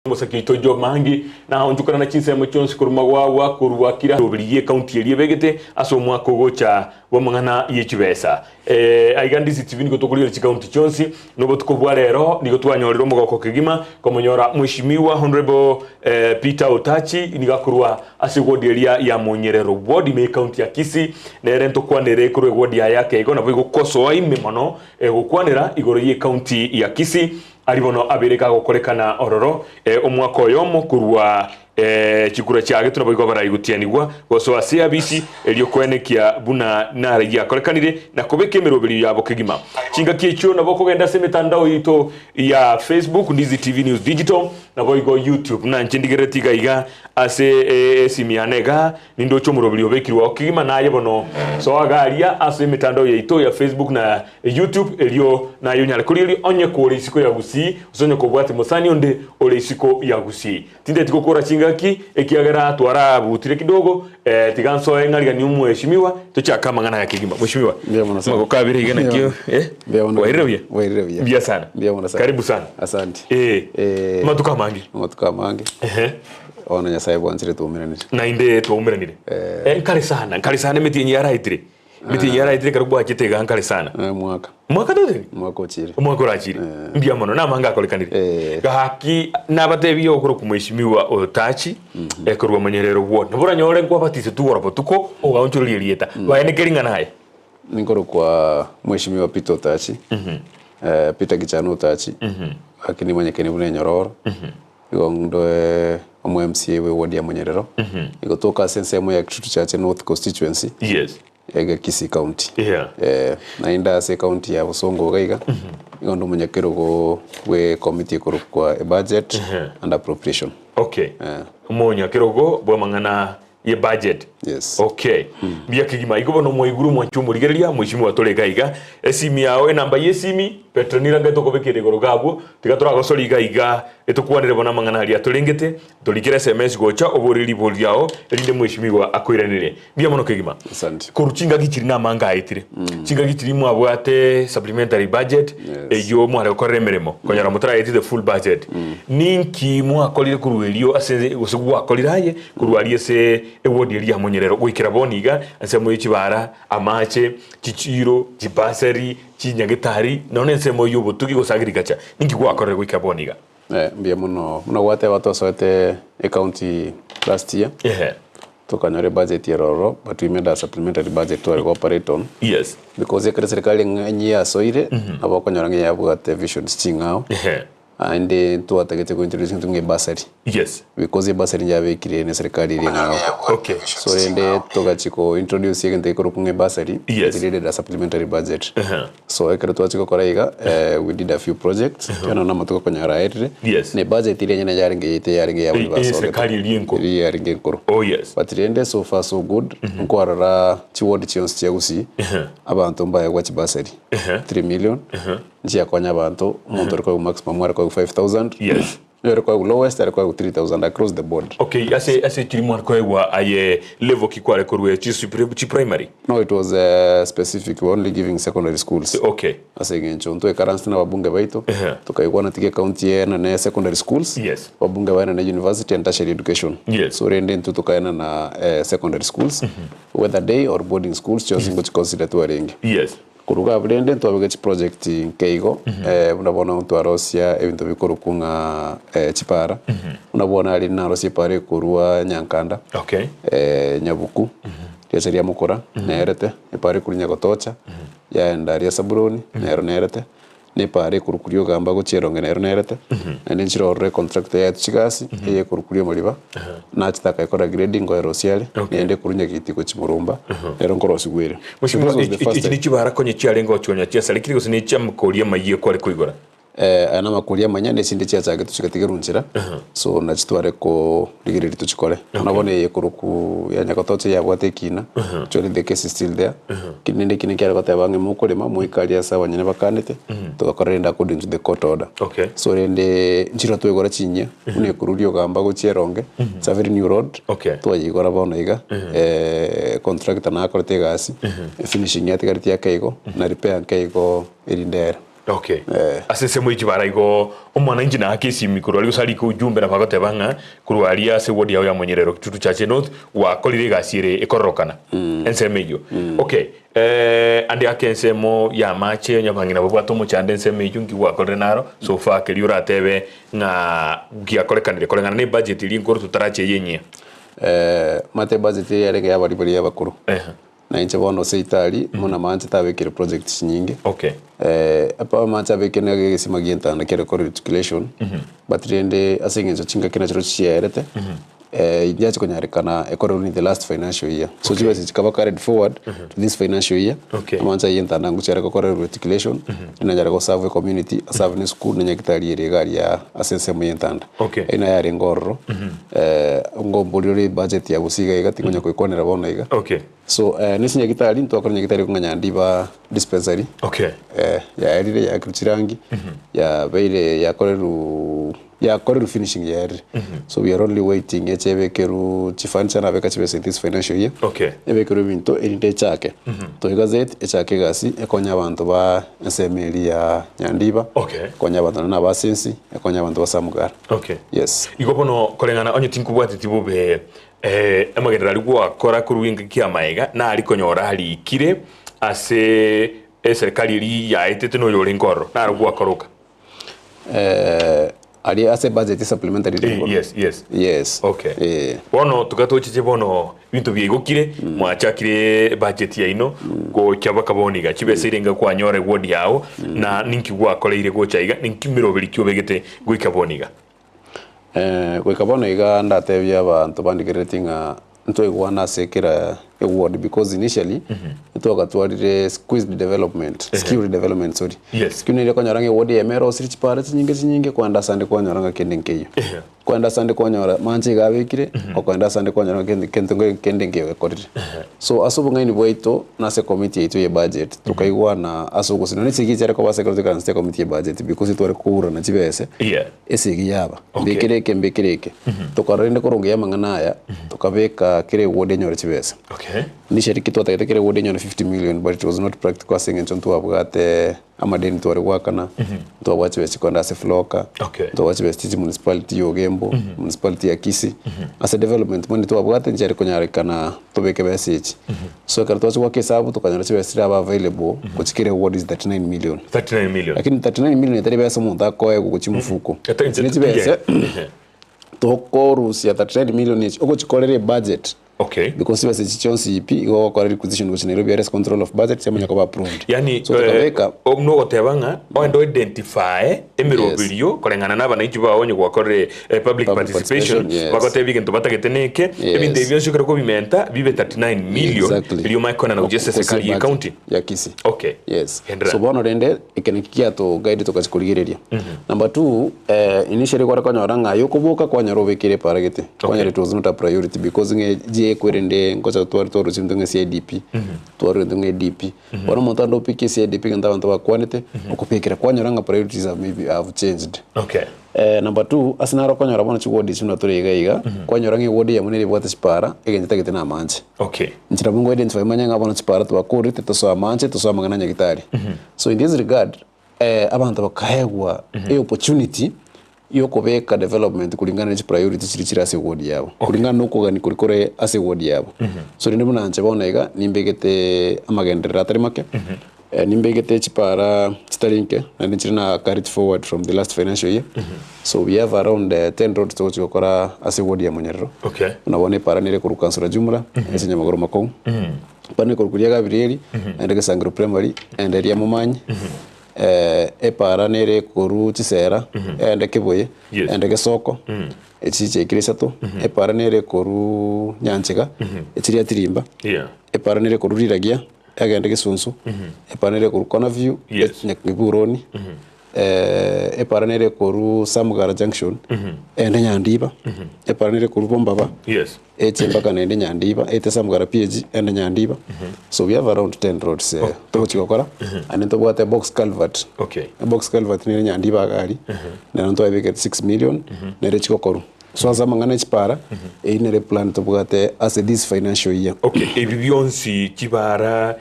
Musakito jo mangi na onjukana na chinse muchonsi kurumagwa kurwakira obiriye county eri begete aso mwako gocha bomangana yechibesa aiga Ndizi TV niko tukulira chi county chonsi nobo tukobwa rero niko twanyorero mugoko kigima komonyora mwishimiwa honorable Peter Otachi nigakurwa asigodi eria ya Monyeroro ward me county ya Kisii na rento kwanere kurwe ward ya yake iko na bwo koso ime mono gukwanira igoro ye county ya Kisii aribono abireka gukorekana ororo omwaka oyomo kurwa chikura cyage tunaboyiko barayigutianirwa goso asia bisi elio kwenekia buna nara ya korekanire na kobekemero biri yabo kigima chinga kicho nabo kogenda se mitandao yito ya Facebook Ndizi TV News Digital na boyiko YouTube na nchendigeretiga iga ase simianega nindo chomuro biri obekirwa kigima naye bono so agaria ase mitandao yito ya Facebook na YouTube elio na yonyale kuri onye ko isiko ya Gusii usonye ko bwate musani onde ole isiko ya Gusii tinde tikokora chinga ki ekiagera twara butire kidogo tiganso engaliga ni umweshimiwa tuchaka mangana ya kigima mheshimiwa mko kabiri igene kio wairevye bia sana karibu sana asante matuka mangi ona nyasaye bwanzire tuumiranire na inde tuumiranire nkali sana miti yara itire miti yara itire karugwa kitega nkali sana mwaka dode mwaka rachire mbia mono na manga kolekanire gahaki nabatebiyo okuru kumwishimiwa Otachi ekurwa Monyeroro ward nabura nyore kwa batise tuwora botuko ogaunchuri lieta waenekeringa naye ninkoro kwa mwishimiwa Peter Otachi Peter Gichano Otachi akini manyekeni bune Enyororo igondo omu MCA we ward ya Monyeroro igotoka sensemo ya Kitutu Chache North constituency ega Kisii county na inda se county ya Busongo gaiga igondo munyekero go we committee kuru kwa budget and appropriation munyekero go bwa mangana ye budget bia kigima igobono moiguru mwanchumurigeria mwishimiwa tolega iga esimi yao enamba yesimi petronira ngato kobekere gorogabo tigatora gosori iga etukwanire bona mangana ali atulengete tulikira SMS gocha oboriri boliao erinde mwishimiwa akwiranire bia mono kigima kuruchinga gichiri na manga aitire chinga gichiri mu abwate supplementary budget eyo mware koremeremo konyara mutara yeti the full budget ninki mu akolire kuruelio ase gusugu akoliraye kurualie se ewodi eria Monyeroro gwikira boniga ansemo y'ikibara amache chichiro chibasari chinyagitari none nsemo y'ubutugi gusagirikacha ninki gwakorera gwikira boniga mbia muno wate watu soete county last year tukanyore budget ya roro but we made a supplementary budget to operate on because the serikali nganyia soire abakonyora ngya bwate visions chingao and to atagete ko introduce ntunge basari because the basari yabe kire ne serikali iri ngao so ende togachiko introduce yente ko kunge basari related a supplementary budget so ekero twachiko koraiga we did a few projects kana na matuko konyara ere ne budget ile nyene yaringe ya university serikali iri yaringe koro but ende so far so good nkwara chiwodi chionse chia Gusii abantu mbaye kwa chibasari 3 million njia kwanya abantu umuntu riko maximum mwara kwa 5000 yero kwa lowest yero kwa 3000 across the board ase chirimwa kwa aye level kikwale korwe chi primary no it was specific only giving secondary schools ase gencho nto currently na wabunge baito tukaikuwa na tike county ya na secondary schools wabunge baina na university and tertiary education so rende nto tukaena na secondary schools whether day or boarding schools choosing which consider to arrange kuruga blende to project keigo unabona mtu arosia ebintu bikorukunga chipara unabona ali na arosia pare kurua nyankanda nyabuku yeseria mukora nerete ipare kuri nyagotocha ya ndaria saburoni nerete ne pare kurukurio gamba gocheronge nerete ende nchiro re contract ya chigasi ye kurukurio maliba na chitaka ikora grading go erosiale nende kurunya gitiko chimurumba ero nkorosi gwere ichi chibara konye chialengo chonya chia salikiri gusini chamkoria mayiye kwale kuigora ana makuria manyane sindi chia chage tuchikatigirunjira so na chitware ko ligiriri tuchikore unabone kuruku ya nyakotoche ya bwatekina chori the case is still there kinende kinekera kota bange mukolema muikalia sawa nyene bakanete tugakorera according to the court order so rende njira twegora chinya une kururio gamba gocheronge it's a very new road twayigora bona iga contractor na akorete gasi finishing ya tigariti ya keigo na repair keigo erindera Okay. Asese mwe chibara igo omwana na Kisii mikuru ali sali ku jumbe na bagote banga kurwalia ase wodi ya Monyeroro tutu chache north wa kolire gasire ekorokana ensemeyo. Okay. Andi akensemo ya mache nyabangina bwato mu chande ensemeyo ngi wa korenaro so far ke liura tebe na gia kolekana ne budget ili nkoro tutarache yenye. Mate budget yale ya bali ya bakuru. Na inche bono seitali mona manche tabekire projects nyingi. Okay. Apa manche abekene gesimagienta na kere core articulation. But rende asingenzo chinga kina chiro chiarete. Indiachi konyarekana ekoroni in the last financial year. So jiwa chikaba carried forward to this financial year. Okay. Manche yenta na nguchara core articulation. Ina jara ko serve community, serve ni school na nyakitali ere gari ya asense muyentanda. Okay. Ina yare ngorro. Ngombolire budget ya Gusii iga tingonya koikonera bona iga. Okay. So nisinya gitari ntwakora nyagitari kunganya ndiba dispensary. Okay. Ya erire ya kruchirangi ya beire ya koreru finishing ya erire. So we are only waiting echebekeru chifancha na beka chibese this financial year. Okay. Ebekeru binto erinde chake. To igazet echake gasi ekonya abantu ba ensemeli ya nyandiba. Okay. Konya abantu na basensi ekonya abantu basamugara. Okay. Yes. Igopono kolengana onye tinkubwati tibube amagendera alikuwa akora kuruinga kia maega na alikonyora halikire ase serikali iri ya etete no yole nkoro na alikuwa akoroka ali ase budget supplementary yes okay bono tukatochiche bono bintu byegokire mwachakire budget ya ino go cyabaka boniga kibesirenga kwa nyore wodi yao na ninki gwa koleire go chaiga ninki mirobiri cyobegete go ikaboniga kwekabona iga ndatebya abantu bandikiratinga ntwegwana sekera award because initially ntwagatwarire squeezed development skill development sorry kinile konyoranga award ya mero sirich parts nyinge kwa understand konyoranga kendenkeyo kwa understand konyora manchi gabekire kwa understand konyoranga kendenkeyo korire so asubunga ni bwaito na se committee ito ye budget tukaigwana asugo sino ni sigijere kwa secretary kan state committee budget because itware kura na chibese esigi yaba mbekireke tukarinde kurungia manganaya tukabeka kire award nyore chibese ni shariki to tatekere award nyore 50 million but it was not practical saying ntonto abugate amadeni tware wakana to wache bechikonda se floka to wache besti municipality yogembo municipality ya Kisii as a development money to abugate njere konyarekana to beke message so karto chwa kesabu to kanyara chibesti aba available kuchikire award is 39 million lakini 39 million etari besa munta koe kuchimufuko ni chibese to korusi ya 39 million each ogochikorere budget. Okay. Because we say chonsi ipi go kwa requisition which Nairobi arrest control of budget chama nyako approved. Yani so omno gotebanga ondo identify emirobilio kolengana na bana ijuba onye kwa kore public participation bagotebi gento batageteneke ebinde byo shukira ko bimenta bibe 39 million bilio maikona na ujese serikali ya county ya Kisii. Okay. Yes. So bono rende ikenikia to guide to kachikuligereria. Number 2 initially kwa konyoranga yokubuka kwa nyarobekire paragete. Kwa nyare it was not a priority because nge kwerende ngocha twari simdunga CIDP twari ndunga DP wana montando piki CIDP nganda bantu bakwanete okupekera kwanyoranga priorities have changed. Okay. Number 2 asinaro kwanyora bona chigodi chino turega iga kwanyoranga wodi ya munere bwate chipara egenta gete na manje. Okay. Nchira bungo identify manyanga bona chipara twakuri teto manje to mangana nyagitari. So in this regard abantu bakahegwa opportunity yokobeka development kulingana na priority chirichira ase wodi yabo kulingana nuko gani kurikore ase wodi yabo so ndimo nanje bona iga nimbegete amagendera atari make nimbegete chipara chitarinke na nchira na carried forward from the last financial year so we have around 10 roads to chokora ase wodi ya Monyeroro unabone para nile kuru kansura jumla ese nyamagoro makong pane kurukuria gabireli ndege sangro primary and area mumanyi para nere kuru chisera ende kiboye ende gesoko echiche kiresato para nere kuru nyanchega echiria tirimba para nere kuru riragia agende gesunsu para nere kuru kona view nyakiburoni para nere kuru samugara junction ende nyandiba para nere kuru bombaba echembaka nende nyandiba ete samugara page ende nyandiba so we have around 10 roads to chikokora and into what a box culvert a box culvert nende nyandiba gari na nto ebeke 6 million nende chikokoru so as amangana chipara inere plan to bugate as this financial year. Okay, ebibionsi chibara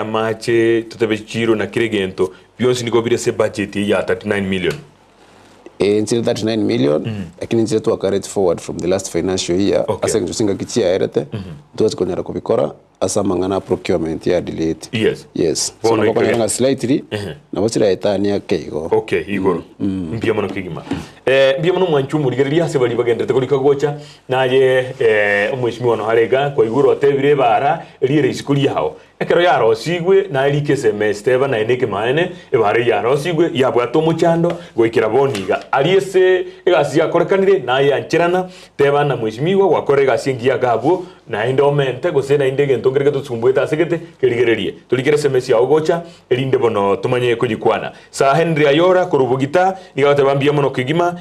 amache tutebe chiro na kiregento bionsi niko bire se budget ya 39 million until 39 million lakini nje tu carried forward from the last financial year asa njusinga kichia erete tuwezi konyara kubikora asa mangana procurement ya delete yes so nabakonyanga slightly na bosira etania keigo okay igoro mbia mono kigima mbia mono mwanchu murigereria se bali bagendete kulika gocha naye umweshimiwa no harega kwa igoro atebire bara riere isikuri hao ekero yaro sigwe na erike semester na eneke maene ebare yaro sigwe yabwato muchando goikira boniga aliese egasi yakorekanire naye ancherana teba na mweshimiwa wakorega singia gabo na indomente gosena indege ntongereke tutsumbueta segete kerigererie tulikere semesi ya ogocha elinde bono tumanye kujikwana sa Henry Ayora kurubugita igate bambia mono kigima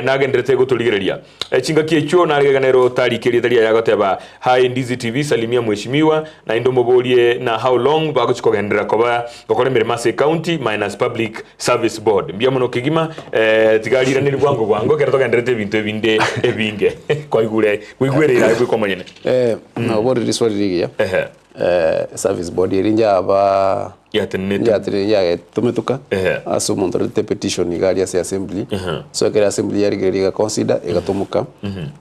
nagenderete go tuligereria chinga kiecho na riganero tarikeria taria yagoteba hai Ndizi TV salimia mweshimiwa na indomobolie na how long bagochikogendera koba gokore Miremase County minus Public Service Board mbia mono kigima tigalira ni bwango kero togenderete bintu ebinde ebinge kwa igure kwigwerera kwiko monyene na bori riswali service board irinja aba ya tumetuka aso montorete petition igaria se assembly so ekera assembly yarigerega consider egatumuka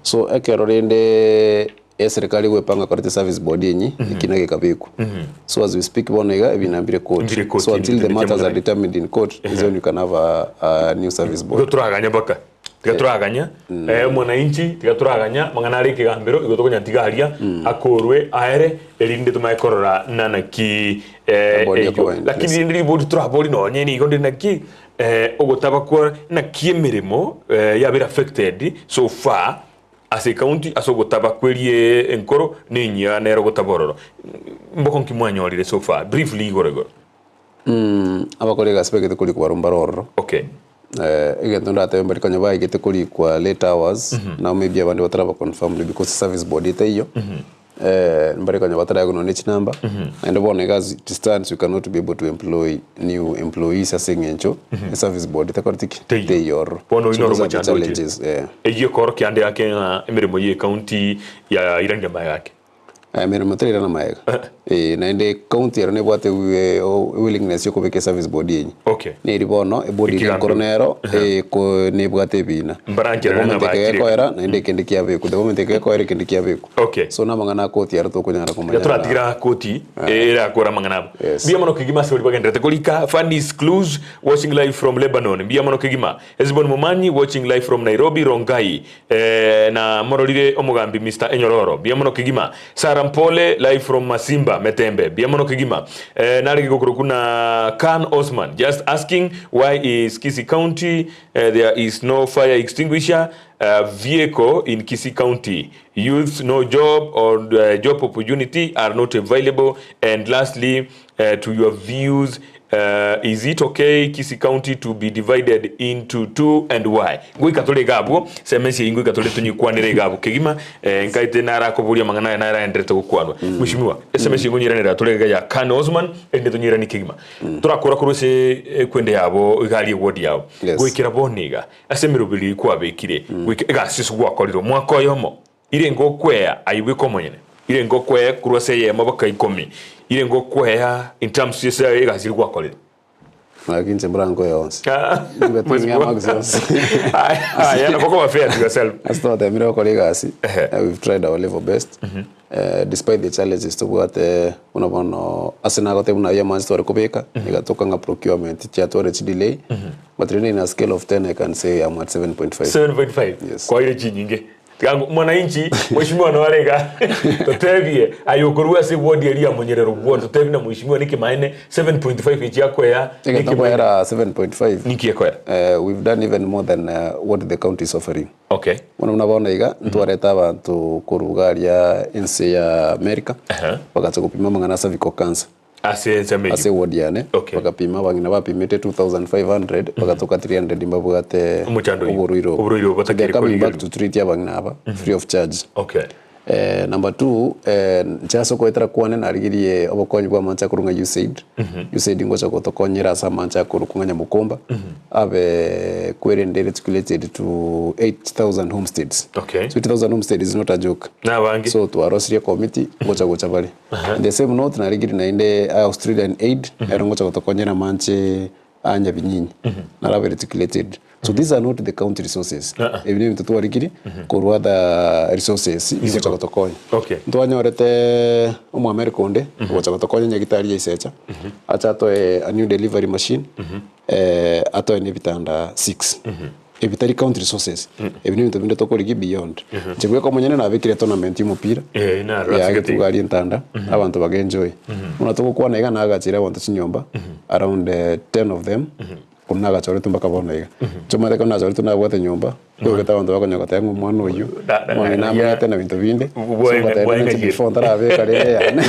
so ekero rende serikali gwepanga korete service board yenyi ikinage kabiku so as we speak bonega ebinambire court so until the matters are determined in court is when you can have a new service board turaganya baka tigaturaganya mwananchi tigaturaganya manganari kigambiro igotokonya tigaria akorwe aere elinde tumaekorora nanaki lakini ndi bodi turabori no nyeni igonde naki ogotabakwa na kiemeremo ya been affected so far as a county asogotabakwerie enkoro ninya nero gotabororo mbokon kimwanyorire so far briefly igorego abakorega aspect kuli kwa rumbaroro okay again don't have to kanya ba igete kuli kwa late hours now maybe abandi batara confirmed because service board itayo mbari kanya batara go niche number and one guys distance you cannot be able to employ new employees as engencho service board itakortiki tayor pono inoro mo challenges eje kor kyande yake emirimo ye county ya iranga bayake mirimo tira na maega na inde county ya ne bwate willingness yoko beke service board yenyi okay ne ribono e board ya coronero ko ne bwate bina mbarangira na bakire ko era na inde kende kiabe ku development ke ko era kende kiabe ku okay so na mangana koti ya to ko nyara ko manya turagira koti era ko ramangana bia mono kigima se bali bagendete kolika Fanny's Clues watching live from Lebanon bia mono kigima Ezbon Momanyi watching live from Nairobi Rongai na mororire omugambi Mr Enyororo bia mono kigima Sara Mpole live from Masimba Metembe biamono kigima nari gokuru kuna Khan Osman just asking why is Kisii County there is no fire extinguisher vehicle in Kisii County youth no job or job opportunity are not available and lastly to your views is it okay Kisii County to be divided into two and why ngui katole gabo semesi ngui katole tunyikwanire gabo kigima nkaite nara koburia mangana nara endrete gukwanwa mushimiwa semesi ngunyira nira tolega ya Khan Osman ende tunyira ni kigima turakora kuruse kwende yabo igali wodi yabo gwikira boniga asemiro bili kwa bekire gwikira sisu gwakoriro mwako yomo ire ngokwea ayibwe komonyene ire ngokwea kurose ye mabaka 10 ire ngokwea in terms yesa egaziri gwakoriro lakini sembrango yonse yana boko fair to yourself as thought the miracle colleagues we've tried our level best despite the challenges to what unabono asina gote una ya manzi tore kubeka igatoka nga procurement cha tore delay but really in a scale of 10 I can say I'm at 7.5 yes. Kwa ile chinyinge yangu mwananchi mheshimiwa na warega totebie ayokorua se wodi elia Monyeroro wodi totebi na mheshimiwa niki maene 7.5 inchi yako ya niki era 7.5 niki yako ya we've done even more than what the county is offering okay unabona iga ntwareta abantu kurugaria inse ya America bagaza kupima mangana cervical cancer ase wodi yane bakapima bangina bapimite 2500 bagatoka 300 mbabugate uburuiro batagere coming back to treat yabangina aba free of charge okay number 2 nchaso ko etra kwane narigirie obokonyi bwa mancha kurunga USAID ngocha gotokonyera sa mancha kurukunganya mukomba abe kwere calculated to 8000 homesteads okay so 8000 homesteads is not a joke na wangi so to arosria committee ngocha bali the same note narigiri na inde Australian aid ngocha gotokonyera manche anya binyinyi na raba reticulated. So these are not the county resources. Ebine mtoto warikiri korwa the resources izo chagotokonya. Okay. Ntwanyorete omu America onde chagotokonya nyagitari ya isecha. Acha to a new delivery machine. Ato ne bitanda 6. Ebitari county resources. Ebine mtoto tokorigi beyond. Chegwe ko munyene na bekire tournament y'umupira. Na ratsigati. Ya tugari ntanda abantu bagenjoy. Unatoko kwa naiga na agachira abantu chinyomba around 10 of them. Kuna agachore tumbaka bona iga. Choma de kana achore tunabwate nyomba. Kugeta abantu bakonyoka tangu mwana uyu. Mwana na mwete na bintu binde. Bwenge before ndarabe karere yana.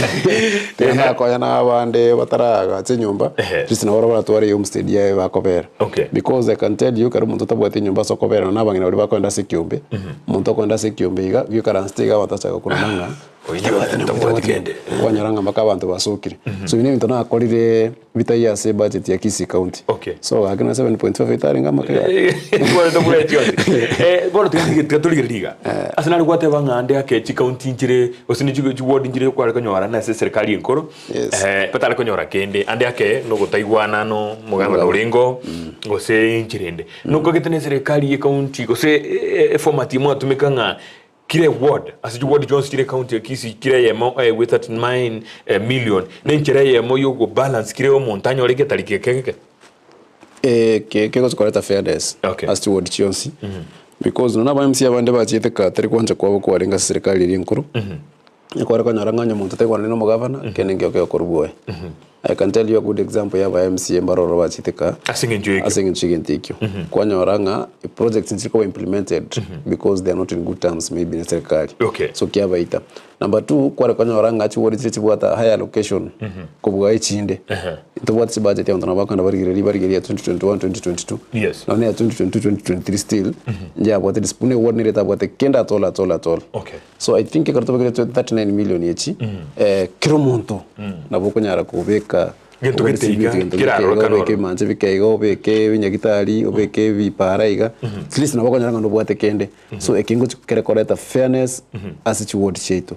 Tena koya na abande bataraga chinyomba. Just na ora batwari homestead ya bakobera. Because I can tell you kari muntu tabwate nyomba sokobera na bangina uri bakonda sekiombe. Muntu akonda sekiombe iga bikaranstiga batachaga kuna manga. Wanyaranga mpaka abantu basukire. So bine bintu nakorire bitaya se budget ya Kisii County. So hakina 7.5 itarenga makaya. Bora tobule tioti. Bora tuliga. Asana ni kwate bangande ake county njire osini ward njire kwa kanyora na serikali enkoro. Patala kanyora kende ande ake no gotaigwana no muganga no urengo gose njirende. No koketene serikali ye county gose format mo atumikanga kile ward asiju ward Jones kile county Kisii kile yemo with 39 million nenchire yemo yogo balance kile o montagne oleke talike keke keko zikoleta fairness as to ward Jones because nona bamsi abande bachite ka tari kwanje kwabo kwarenga serikali iri nkuru ikwara kanyaranganya muntu tekwana no governor kenenge okorbuwe. I can tell you a good example ya MCA Enyororo bachiteka asingenjwe ntikyo kwanyoranga projects nziko implemented because they are not in good terms maybe in serikali. So kiabaita number 2 kwara kwanyoranga achi wodi chibwata higher allocation kubwa ichinde tobwata budget ya ntana bakanda barigiri ya 2021 2022 na ne ya 2022 2023 still nja bwata dispone word ni reta bwata kenda tola. So I think karto bakire 39 million yechi kiromonto na bokonyara kubeka gento kiraro kanoro ke manje bikaigo beke binyagitari obeke bipara iga at least nabako nyaranga ndo bwate kende. So ekingo kikerekoreta fairness as chi ward cheto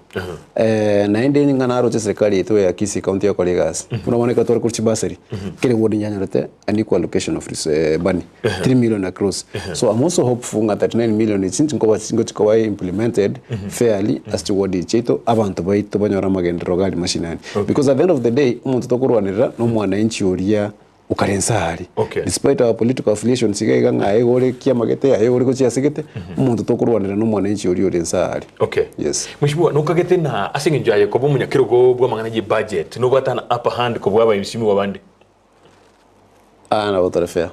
na ende ngana ro serikali yetu ya Kisii County ya Kolegas unaoneka tora kurchi basari kile ward nyanyorete an equal allocation of money 3 million across. So I'm also hopeful that 39 million is ngo implemented fairly as chi ward cheto abantu baito banyora magendero gali mashinani because at the end of the day umuntu tokurwanira no mwananchi oria ukarensari despite our political affiliation sigaiga ngaye gore kiamagete aye gore kuchia sigete umuntu tokurwanira no mwananchi oria orensari. Yes mheshimiwa nukagete na asingenjaye ko bomunyakiro go bwa mangana budget no batana upper hand ko bwa bayimsimi wabande na botore fair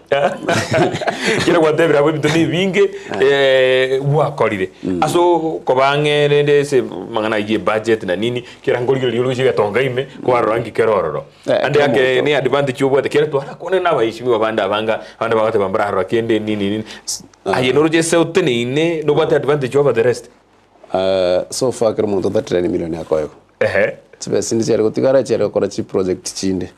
kira gwatebira bwe bitoni binge wakorire aso ko bangere se mangana ye budget na nini kira ngorigiro liyo chiga tongaime kwa rangi kerororo ande yake ni advantage obwate kira twara kone na bayishimi wabanda abanga abanda bagate bambara haro kende nini aye noroje se utene ine no bate advantage over the rest so far kira muntu 39 million yakoyo Sindi chero kutigara chero kora chi project chinde.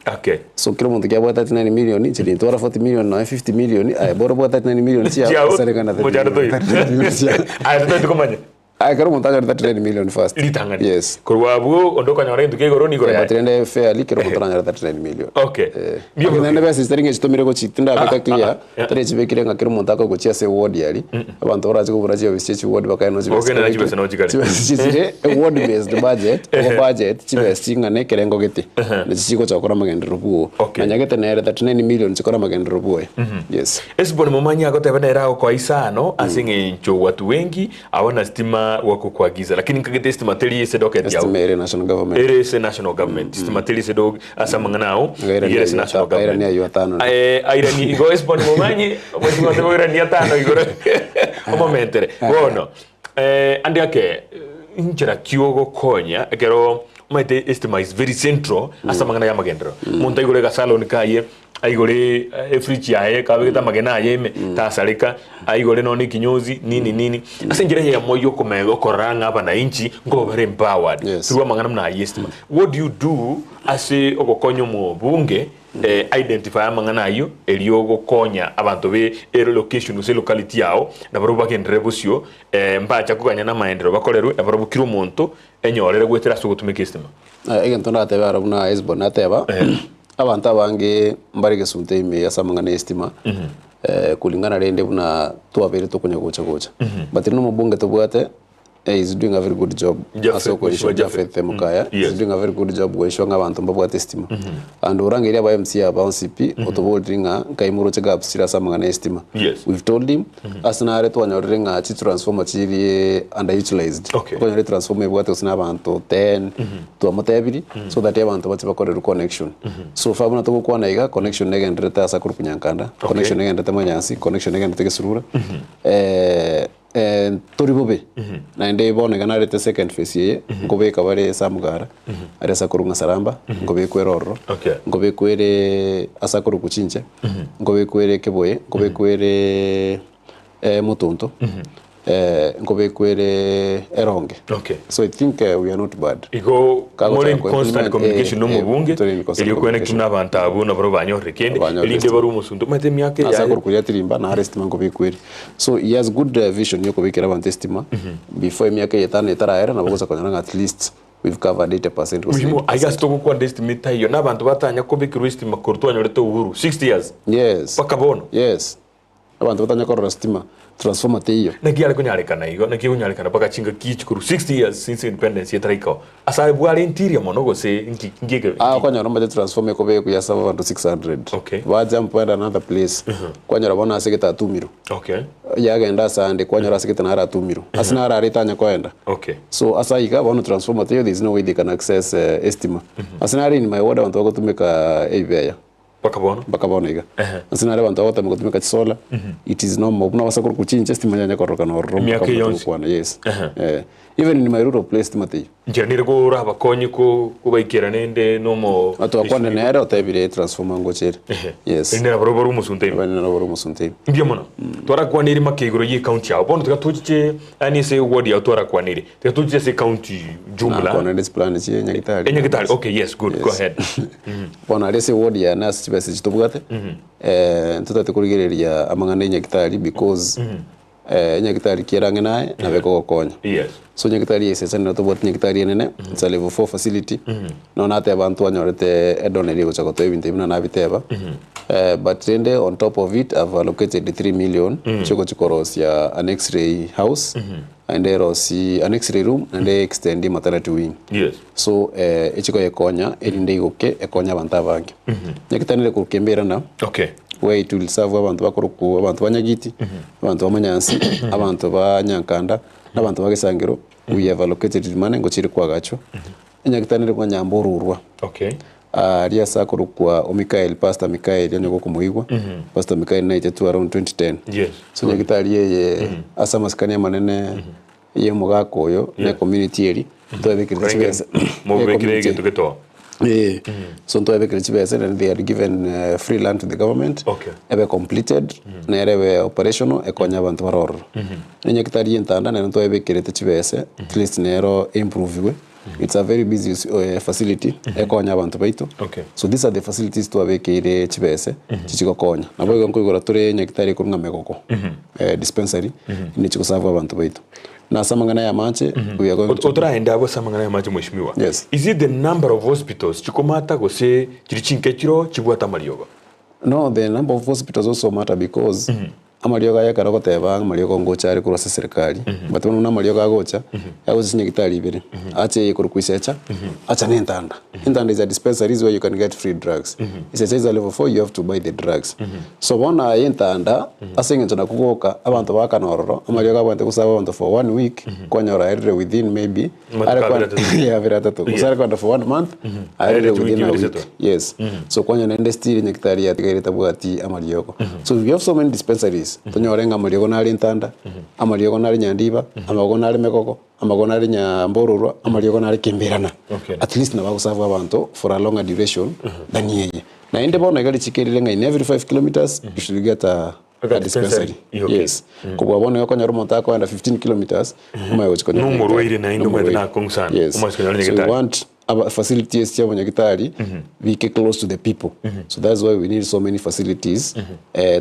So kila muntu kia bwata 39 million chiri ntora 40 million na 50 million ay bora bwata 39 million chia serikana 39 million. Ay to komanye. Ay karo muntu agara 39 million first. Litangani. Yes. Kurwabu ondoka nyore nduke goro ni goro. Batrende fairly kiro muntu agara 39 million. Bio nende basi steringe chitomire ko chitinda beka clear. Tare chibekire ngakiro muntu akako chia se ward yali. Abantu oraje ko buraje obisi ward bakayano chibese. Ogena chibese no chigari. Chibese ward based budget. Budget chibese ngane kerengo gete. Nchiko chakora magendero buo. Anyagete na 39 million chakora magendero buo. Yes. Esbon momanya akotebana era kwa isano asinge ncho watu wengi awana stima wako kwa giza lakini nkagete estimateli se docket yao estimate national government ere national government estimateli se dog asamanganao ere national government ira ni ayatano ira ni igo esbon momanye mwe mwe ira ni atano igo momentere bono ande yake injira kiogo konya ekero maite estima is very central asamangana ya magendero monta igore ga salon kaye aigore fridge yae kabegeta magena yeme tasarika aigore noni kinyozi nini asenjira ya moyo komego koranga aba na inchi ngo very empowered through mangana na estima. What do you do as ogokonyo mu bunge identify mangana ayo elio gokonya abantu be location use locality yao na baruba kendere busyo mbacha kuganya na maendero bakorerwe abarubu kiro monto enyorere gwetera so gutumika estima egento na tebe arabuna esbon ateba abantu abange mbari gesunte ime asamangana estima kulingana rende buna twabere tukunya gocha but no mubunge tubwate is doing a very good job aso ko isho Jafet Mukaya is doing a very good job go isho ngabantu mbabwate estima and orangeria ba MC aba OCP otoboldringa kaimuro chega apsira samangana estima we've told him asinare twanyorenga chi transformer chiri underutilized twanyore transformer bwate usina abantu 10 twamotebiri so that abantu bachiba kore connection so fabuna to kwa naiga connection negendreta asa kuru kunyankanda connection negendreta manyasi connection negendreta kesurura toribobe na ende bone ganarete second phase ye ngobe kabare samugara aresa kurunga saramba ngobe kweroro ngobe kwere asakuru kuchinche ngobe kwere keboye ngobe kwere mutonto ngobe kwere eronge so I think we are not bad iko more in constant communication no mubunge iliyo connect na abantu abo na bro banyorre kende ilinde baru musundu mate myake ya asakuru kuya tirimba na arrest ngobe kwere so he has good vision yo kubikira abantu estima before myake yetana etaraera na bogoza konyana at least we've covered 80%. Ushimo aigas to ku underestimate hiyo na abantu batanya kubikira estima korto anyorete uhuru 60 years yes pakabono yes abantu batanya korora estima transformer hiyo nagiale kunyarekana hiyo nagikunyarekana paka chinga kichukuru 60 years since independence yetraiko asa bwale interior monogo se ngike kwanya romba transformer ko be kuyasa abantu 600 waja mpenda another place kwanya rabona aseketa 2 yagenda sande kwanya raseketa na 2 asina aritanya kwenda so asa iga bono transformer hiyo there is no way they can access estima asina in my order want kutumika ebeya bakabono iga asina abantu awata kutumika solar it is normal una wasakuru kuchinja estima nyanya koroka na romba kwa yes even in my rural place timati ngiranire go raba konyi ko kubaikira nende nomo atwakwande nere otabire transformer ngochere yes ene baro musunte ndio mona twara kwaniri makeguro ye county ya bono tukatuche ani se ward ya twara kwaniri tukatuche se county jumla kona this plan chi nyakitali okay yes good go ahead bona rese ward ya nas chibese chitobugate tutatekurigereria amangana nyakitali because nyakitali kierange naye na beko konya so nyakitali yesesa na tobot nyakitali nene it's a level 4 facility no na te abantu anyorete edoneri go chakoto ebinte bina na biteba but then on top of it I've allocated 3 million chiko chikoros ya an x-ray house and there was an x-ray room and they extend the maternity wing so echiko yekonya elinde igoke ekonya abantu abange nyakitali le kukembera na where it will serve abantu bakoruku abantu banyagiti abantu bamanyansi abantu banyankanda n'abantu bagesangiro we have allocated money ngo chiri kwa gacho nyakitanire kwa nyamborurwa ria sakuru kwa Omikael Pastor Mikael yanyo ko muigwa Pastor Mikael naite tu around 2010 so nyakitari ye asa maskania manene ye mugako yo ne community eri twebekire chibesa mubekire getugeto so nto ebe krichibese and they are given free land to the government ebe completed na ebe operational ekonya abantu baroro nyakitari yentanda na nto ebe kirete chibese at least nero improve it's a very busy facility ekonya abantu baito so these are the facilities to abekire chibese chichiko konya nabo ngo igora tore nyakitari kurunga megoko dispensary ni chiko sava abantu baito na samangana ya mache we are going to otraenda abo samangana ya mache mheshimiwa is it the number of hospitals chikomata gose chirichinkechiro chibwata mariogo no the number of hospitals also matter because amarioga yakara teba amarioga ngochari kurasa serikali but una amarioga agocha yagozinye gitari ibere ache kurukwisecha acha nentanda is a dispensary where you can get free drugs it's a level 4 you have to buy the drugs so bona yentanda asengenza nakugoka abantu bakanororo amarioga abantu kusaba abantu for 1 week kwanyora ere within maybe ya veratatu usara kwanda for 1 month ere within a week so kwanya nende stili nyekitari ya tigaireta bwati amariogo so we have so many dispensaries tonyorenga amariogo nari ntanda amariogo nari nyandiba amago nari megoko amago nari nyamborurwa amariogo nari kimbirana at least na bagusava abantu for a longer duration than yeye na inde bona gali chikerirenga in every 5 kilometers you should get a dispensary kubwa bona yoko nyarumo ntako enda 15 kilometers umayo chikonya numero ile na inde mwena konsana umasikanya nyekitari so we want our facilities ya nyekitari we get close to the people so that's why we need so many facilities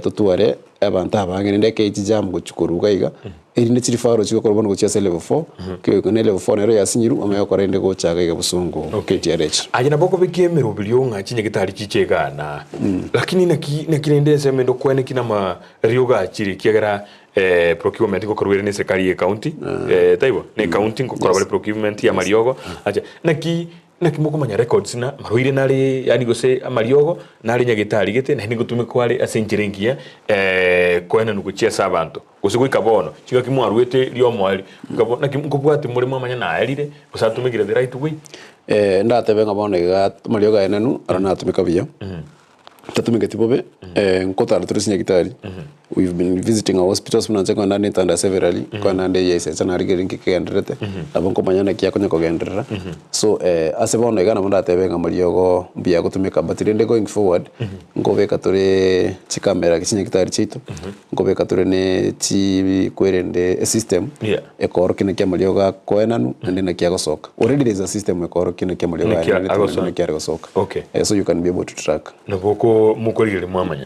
totuare abantu abange ndeke ikijambo chikuruga iga erinde chiri faro chiko korbono gochia level 4 ke ne level 4 nero yasinyiru amayo korende gochaga igebusungu KTRH ajina boko bikemero bilionga chinye gitari chichegana lakini nakirende semendo kwene kinama rioga chiri kiagera procurement ko korwere ne sekari e county taibo ne county ko korwere procurement ya mariogo acha naki moko manya records na maruire nari yani gose amariogo nari nyagitari gete na ningo tume kwari asenjerengia kwena nukuchia sabanto gose ko ikabono chiga kimwarwete rio mwali ukabona kimkubwate muri mwamanya na alire gusatumikire the right way ndatebe ngabone ga mariogo enenu arana atumika biya tatumika tibobe nkotara turisinya gitari. We've been visiting our hospitals muna cheko ndani tanda severally kwa nande yes sana rigirinki kendrete abonko manyana kia konyo kogendera so asebona igana munda tebenga mariogo mbia gutumika but rende going forward ngobeka tore chikamera kisinye gitari chito ngobeka tore ne chi kwerende system ekoro kine kia mariogo koenanu nende na kia gosoka already there is a system ekoro kine kia mariogo nende kia gosoka so you can be able to track naboko mukorire mwamanya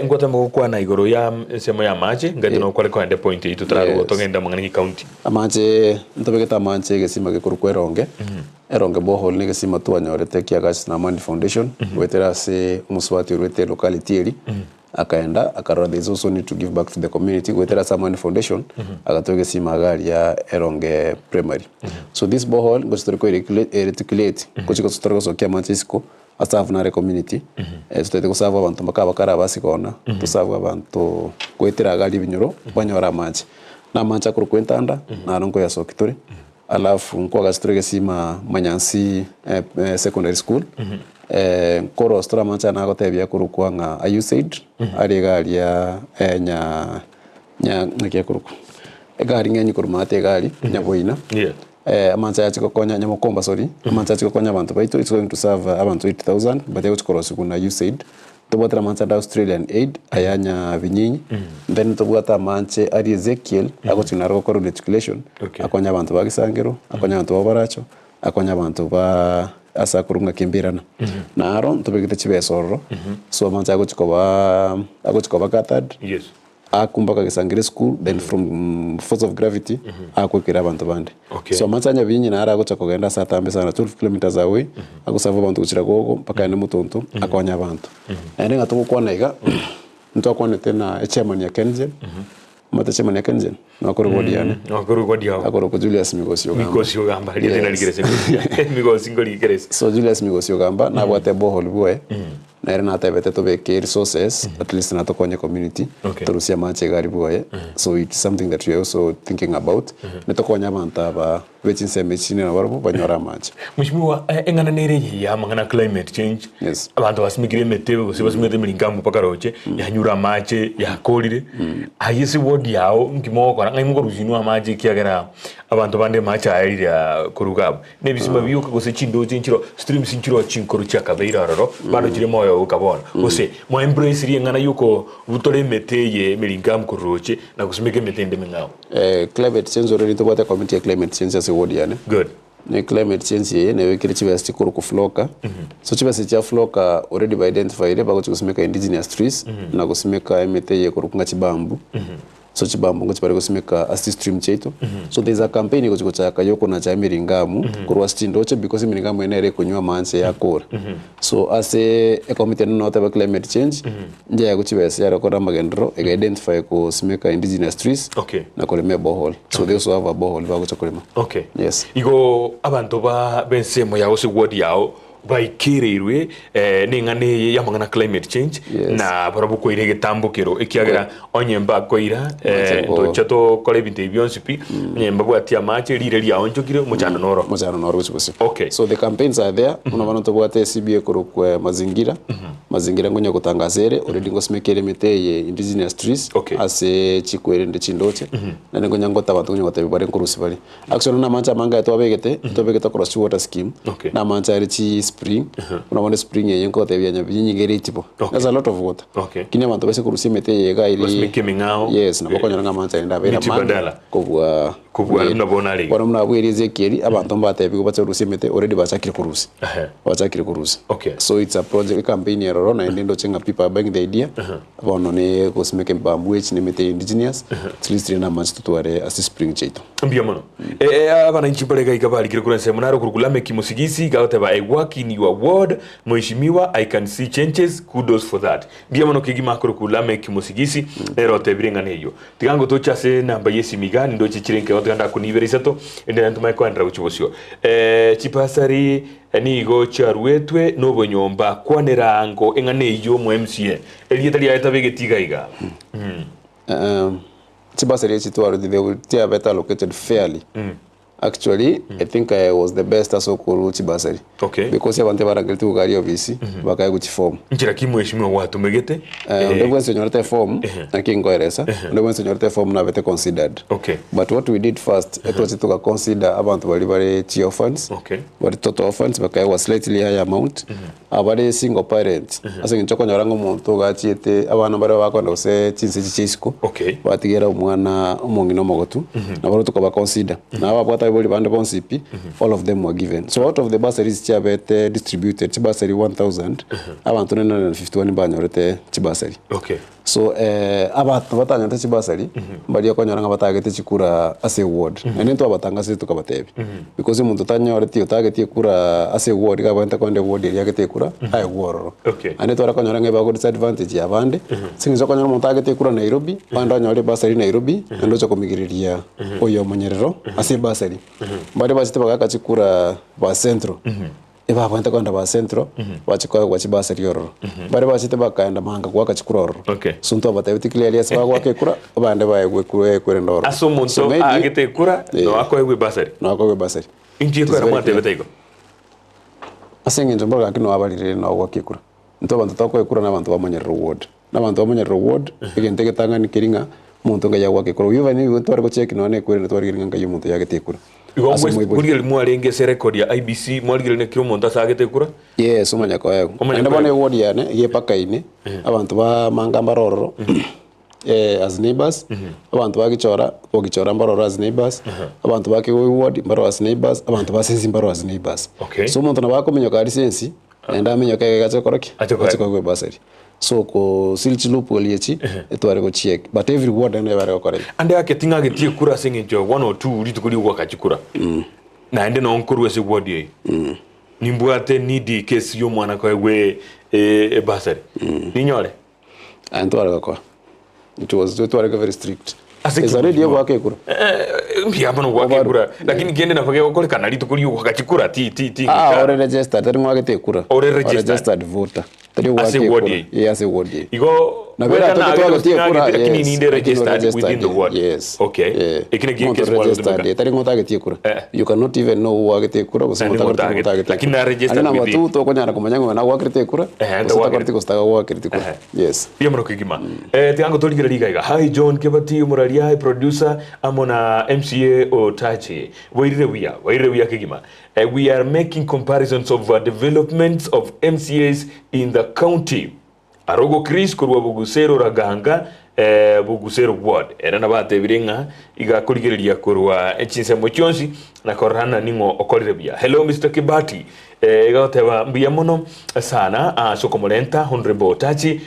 ngota mukwa na igoro ya sema ya maje ngati no kwale ko ende point itu trago togenda mangani county amaje ntobegeta amaje gesima gekurukweronge eronge bohol ni gesima tuanyorete kiagas na Mandi Foundation wetera se muswati urete locality eri akaenda akarora they also need to give back to the community wetera sa Mandi Foundation agatoge sima gari ya eronge primary so this bohol goes to reticulate kochiko tutorgo so kia manchesco asafu na community tutete kusava abantu bakabakara basikona tusava abantu kwetira gali binyoro banyora manje na manja kurukwentanda na ronko ya sokitore alafu nko gastorege sima manyansi secondary school koro stora manja na gotebia kurukwanga USAID ari gali ya nya kuruku gari ngenyi kurumate gari nyaboina amanza yachiko konya nyamokomba amanza yachiko konya abantu baito it's going to serve abantu 80,000 but yako chikorosi kuna USAID tobotera manza da Australian aid ayanya vinyinyi then tobota manche ari Ezekiel akotina roko reticulation akonya abantu bagisangero akonya abantu babaracho akonya abantu ba asa kurunga kimbirana na aron tobegite chibesoro so manza akochikoba gathered akumbaka kisangire school then from force of gravity akwekira abantu bande so amatanya binyi na ara gocha kogenda satambe sana 12 kilometers away akusava abantu kuchira gogo paka ne mutonto akonya abantu ene ngatuko kwana iga ntokwane tena chairman ya Kengen mata chairman ya Kengen nakoro godiane akoro ko Julius Migosio gamba lile naligirese Migosio ngoligerese so Julius Migosio gamba na bwate bohol boy na erena tebete to be resources at least na to konye community to rusia manche gari boye so it's something that we are also thinking about ne to konya banta ba wechin se machine na barbo banyora manche mheshimiwa engana nere ya mangana climate change abantu basimigire metebe bose basimigire milingambo pakaroche yanyura manche ya kolire ayese wodi yao ngimoko ngai muko ruzinu amaje kiagera abantu bande macha ayiri ya kurugabo ne bisima biyo kose chindo chinchiro stream chinchiro chinkoro chakabeira roro bado chire moyo ukabona ose mo embrace ri ngana yuko butore meteye milingambo kuroche na kusimike metende mengao climate change already to bata committee climate change as wodi yana good ne climate change ye ne wekiri chibasti kuru kufloka so chibasti cha floka already by identified ba kusimika indigenous trees na kusimika meteye kurukunga chibambu so chibambu ngo chipare kusimika asti stream cheto so there's a campaign iko chikochaka yoko na cha miringamu kurwa stindoche because miringamu enere kunywa manse yakora so as a committee not about climate change nje ya kuchibesa yara kora magendro ega identify kusimika indigenous trees na koleme borehole so they also have a borehole ba kuchakolema yes igo abantu ba bensemo yao se wodi yao baikirerwe ningane yamangana climate change na barabu ko irege tambukero ikiagera onyemba koira to chato kole binte bionsipi nyemba bwati amache rireri ya onchokire Monyeroro kuchikosi so the campaigns are there unavana to bwate CBA kurukwe mazingira ngonya kutangazere already ngosimekere meteye indigenous trees ase chikwerende chindoche na ngonya ngota abantu ngonya gotabare nkurusi bari actually na mancha manga to begete cross water scheme na mancha richi spring una spring ye nko te bya nyabinyi ngere tipo there's a lot of water kine abantu bese kurusia mete yega ili yes na bako nyanga manza nda bera man kubwa na bona ali bona mna bwiri zekeri abantu mbatebi kubatse rusia mete already bachakire kurusi so it's a project campaign ya roro na ndo chenga people buying the idea abono ne kusimeke bambu each ne mete indigenous at least na match tutware as spring cheito mbia mono abana nchimbalega ikabali kire kuna seminaro kurkulame kimusigisi gaoteba I work in your ward mheshimiwa I can see changes kudos for that mbia mono kigima kurkulame kimusigisi ero tebirenga neyo tigango tocha se namba yesi migani ndo chichirenke otanda kuniveresato ende ntuma kwandra kuchibosyo chipasari nigo charwetwe nobo nyomba kwanerango engane yo mu MCA elietali atabegetiga iga chipasari chitwaro they will be better located fairly actually I think I was the best asokuru chibasari because abantu barangirite ugari obisi bakaye kuchiform nchira kimweshimwe watu megete ndebwe senyorite form akingoeresa ndebwe senyorite form na bete considered but what we did first it was to consider abantu bari chi orphans bari total orphans bakaye was slightly higher amount abari single parent asenga nchoko nyorango muntu gachiete abana bari bakonda use chinse chichisko batigera umwana umongino mogotu na baro tuko consider na abapata boli bande bonsipi all of them were given so out of the bursaries chabete distributed chibasari 1000 abantu 951 banyorete chibasari so abantu batanyata chibasari bali yakonyora ngabatagete chikura ase ward nento abatanga se tukabatebi because umuntu tanyorete utagete kura ase ward gabanta konde ward yakete kura ai wororo aneto arakonyora ngeba go disadvantage yabande singizo konyora umuntu agete kura Nairobi banda nyore basari Nairobi ndo chakomigiriria oyo Monyeroro ase basari bali basite bagakachikura ba centro eba banta kwanda ba centro bachikoya kwa chibasari yororo bali basite bakaenda manga kwa kachikura sunto abatayuti clearly asaba kwa kekura bande baye kure ndoro aso muntu agete kura no akoywe basari inji twara mwate betego asenge njombo akino abalire no kwa kekura nto bantu takoye kura na bantu ba Monyeroro ward na bantu ba Monyeroro ward igentege tangani kiringa muntu nga yawa kekura yuva ni twara ko check no ne kwere twara kiringa nga yumuntu yagete kura Muriel mwarenge se record ya IBC mwarigire ne kiro monta sagete kura yes umanya ko yego enda bone word yane ye pakaine abantu ba manga mbaroro as neighbors abantu bagichora mbaroro as neighbors abantu bake ward mbaroro as neighbors abantu basenzi mbaroro as neighbors so umuntu nabakomenya ka license enda amenyo ka gachokoroki achokwe basari so ko silchi lupo liechi etware ko check but every word ene bare ko correct ande aketinga getie kura sengenjo 1 or 2 litukuli kwa kachikura na ende no nkuru ese word ye nimbwate nidi case yo mwana ko we basari ninyore antware ko it was very strict is already wake kura mbia bano wake kura lakini kiende na fage okole kana litukuli kwa kachikura ti already registered tari mwake kura already registered voter tari wake kura yes word igo na vera to kura lakini ni registered within the ward yes ikine gike registered tari ngota ke kura you cannot even know who wake kura kwa sababu ngota lakini na registered na watu to konyara kumanyanga na wake kura kwa sababu wake kura yes pia mro kigima tiango toligera liga hi John Kebati muralia producer amona MCA Otachi wairire wia kigima we are making comparisons of developments of MCAs in the county arogo Chris kurwa Bugusero raganga Bugusero ward era nabate birenga igakurigereria kurwa echinse mochonsi na korana ningo okorire bia hello Mr. Kebati igoteba mbia muno sana sokomolenta honorable Otachi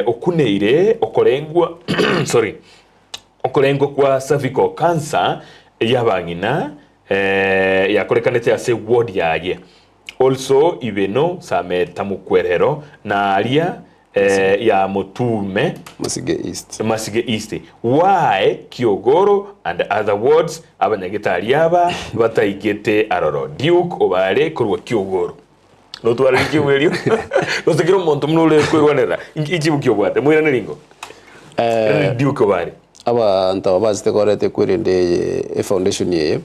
okuneire okorengwa sorry okorengwa kwa cervical cancer yabangina yakorekanete ase ward yaye also ibeno same tamukwerero na aria ya Motume Masige East why Kiogoro and other wards abanyagitari aba bataigete aroro Duke obare kurwa Kiogoro no twari kiwelio no sekiro monto mnule kwirwanera ichi bukiyobwate mwira ringo Duke obare aba ntabazite korete kwirinde foundation yeye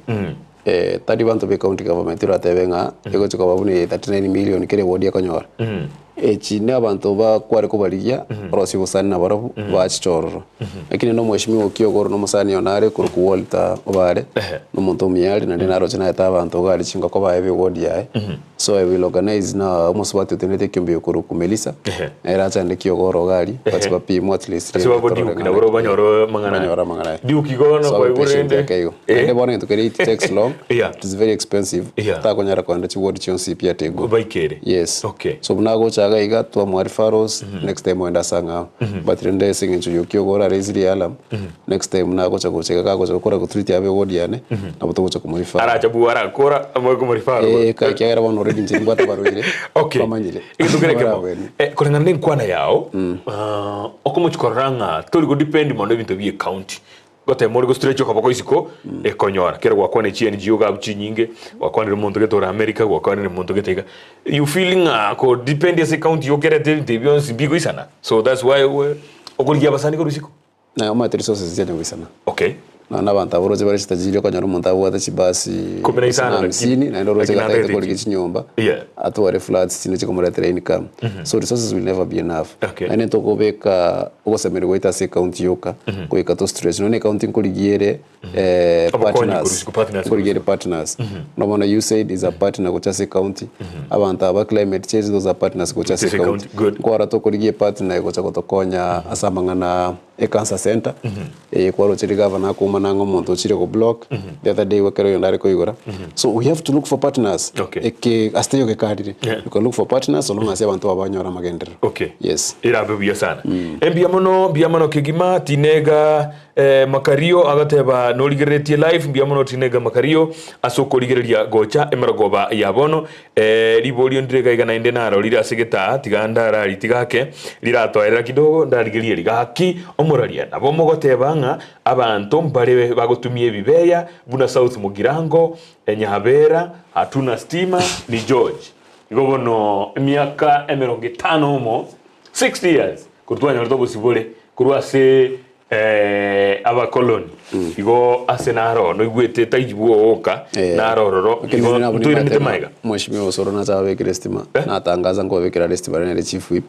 tadi bantu be county government iratebenga ego chiko babuni 39 million kire wodi yakonyora chine abantu ba kware kubarigia orosi gusani na barabu bachichororo lakini no mweshimiwa Kiogoro no musani yonare ku Walter obare no muntu miyali na ndinaro china eta abantu gali chinga ko baebe wodi yae so I will organize na musubati tenete Ekeumbu ku Melissa era chande Kiogoro gali but bapi mo at least so bodi ukina boro banyoro mangana di ukigono kwa igurende ende bona to it takes long it is very expensive ta konyara kwanda chi wodi chonsi pia tego baikere yes okay so nago chaga iga to mwari faros next time wenda sanga but rende singing to Kiogoro raise alarm next time nago chago chega kago chakora ku treat yabe wodi yane na buto cha kumuri faro ara chabu ara kora amwe kumuri faro kai kyara bono already nchini bata barwire okay ikitugereke kulingana nkwana yao okomo chikoranga toli go depend mondo bintu bi county gote muri go stretch okabako isiko ekonyora kero gwakwane CNGO ga buchinyinge wakwane muntu getora America wakwane muntu getega you feeling ko depend as county yokerete debions bigo isana so that's why okoligia basani ko rusiko na oma resources zene wisana okay na banta boroze bari chitajiri ko nyaro muntu abwata chibasi 50 na ndo roze gata ko ligi chinyomba atware floods chino chikomuratira income so resources will never be enough ane to kobeka ugosemere goita se county yoka ko ikato stress no ne county koligiere partners no mona you said is a partner ko chase county abantu aba climate change those are partners ko chase county ko ara to koligie partner ko chakotokonya asamangana a cancer center ko ro chiri governor ko manango muntu chiri ko block the other day wakero yondare ko igora so we have to look for partners eke asteyo ke kadire you can look for partners so long as abantu abanyora magendera yes irabe biya sana biamono kigima tinega makario agateba no ligeretie life biamono tinega makario asoko ligereria gocha emerogoba yabono libolio ndirega igana inde naro lira sigeta tigandara litigake liratwaira kidogo ndarigerie ligaki omuraria nabo mogotebanga abantu mbare bagotumie bibeya buna South Mugirango Nyahabera hatuna stima ni George igobono miaka 50 mo 60 years kutwanya rotobo sibole kurwase aba koloni igo asenaro no igwete tayibuo oka narororo igo tuirinde maiga mweshimiwa soro na chawe kirestima na tangaza ngo bekira restima ne chief whip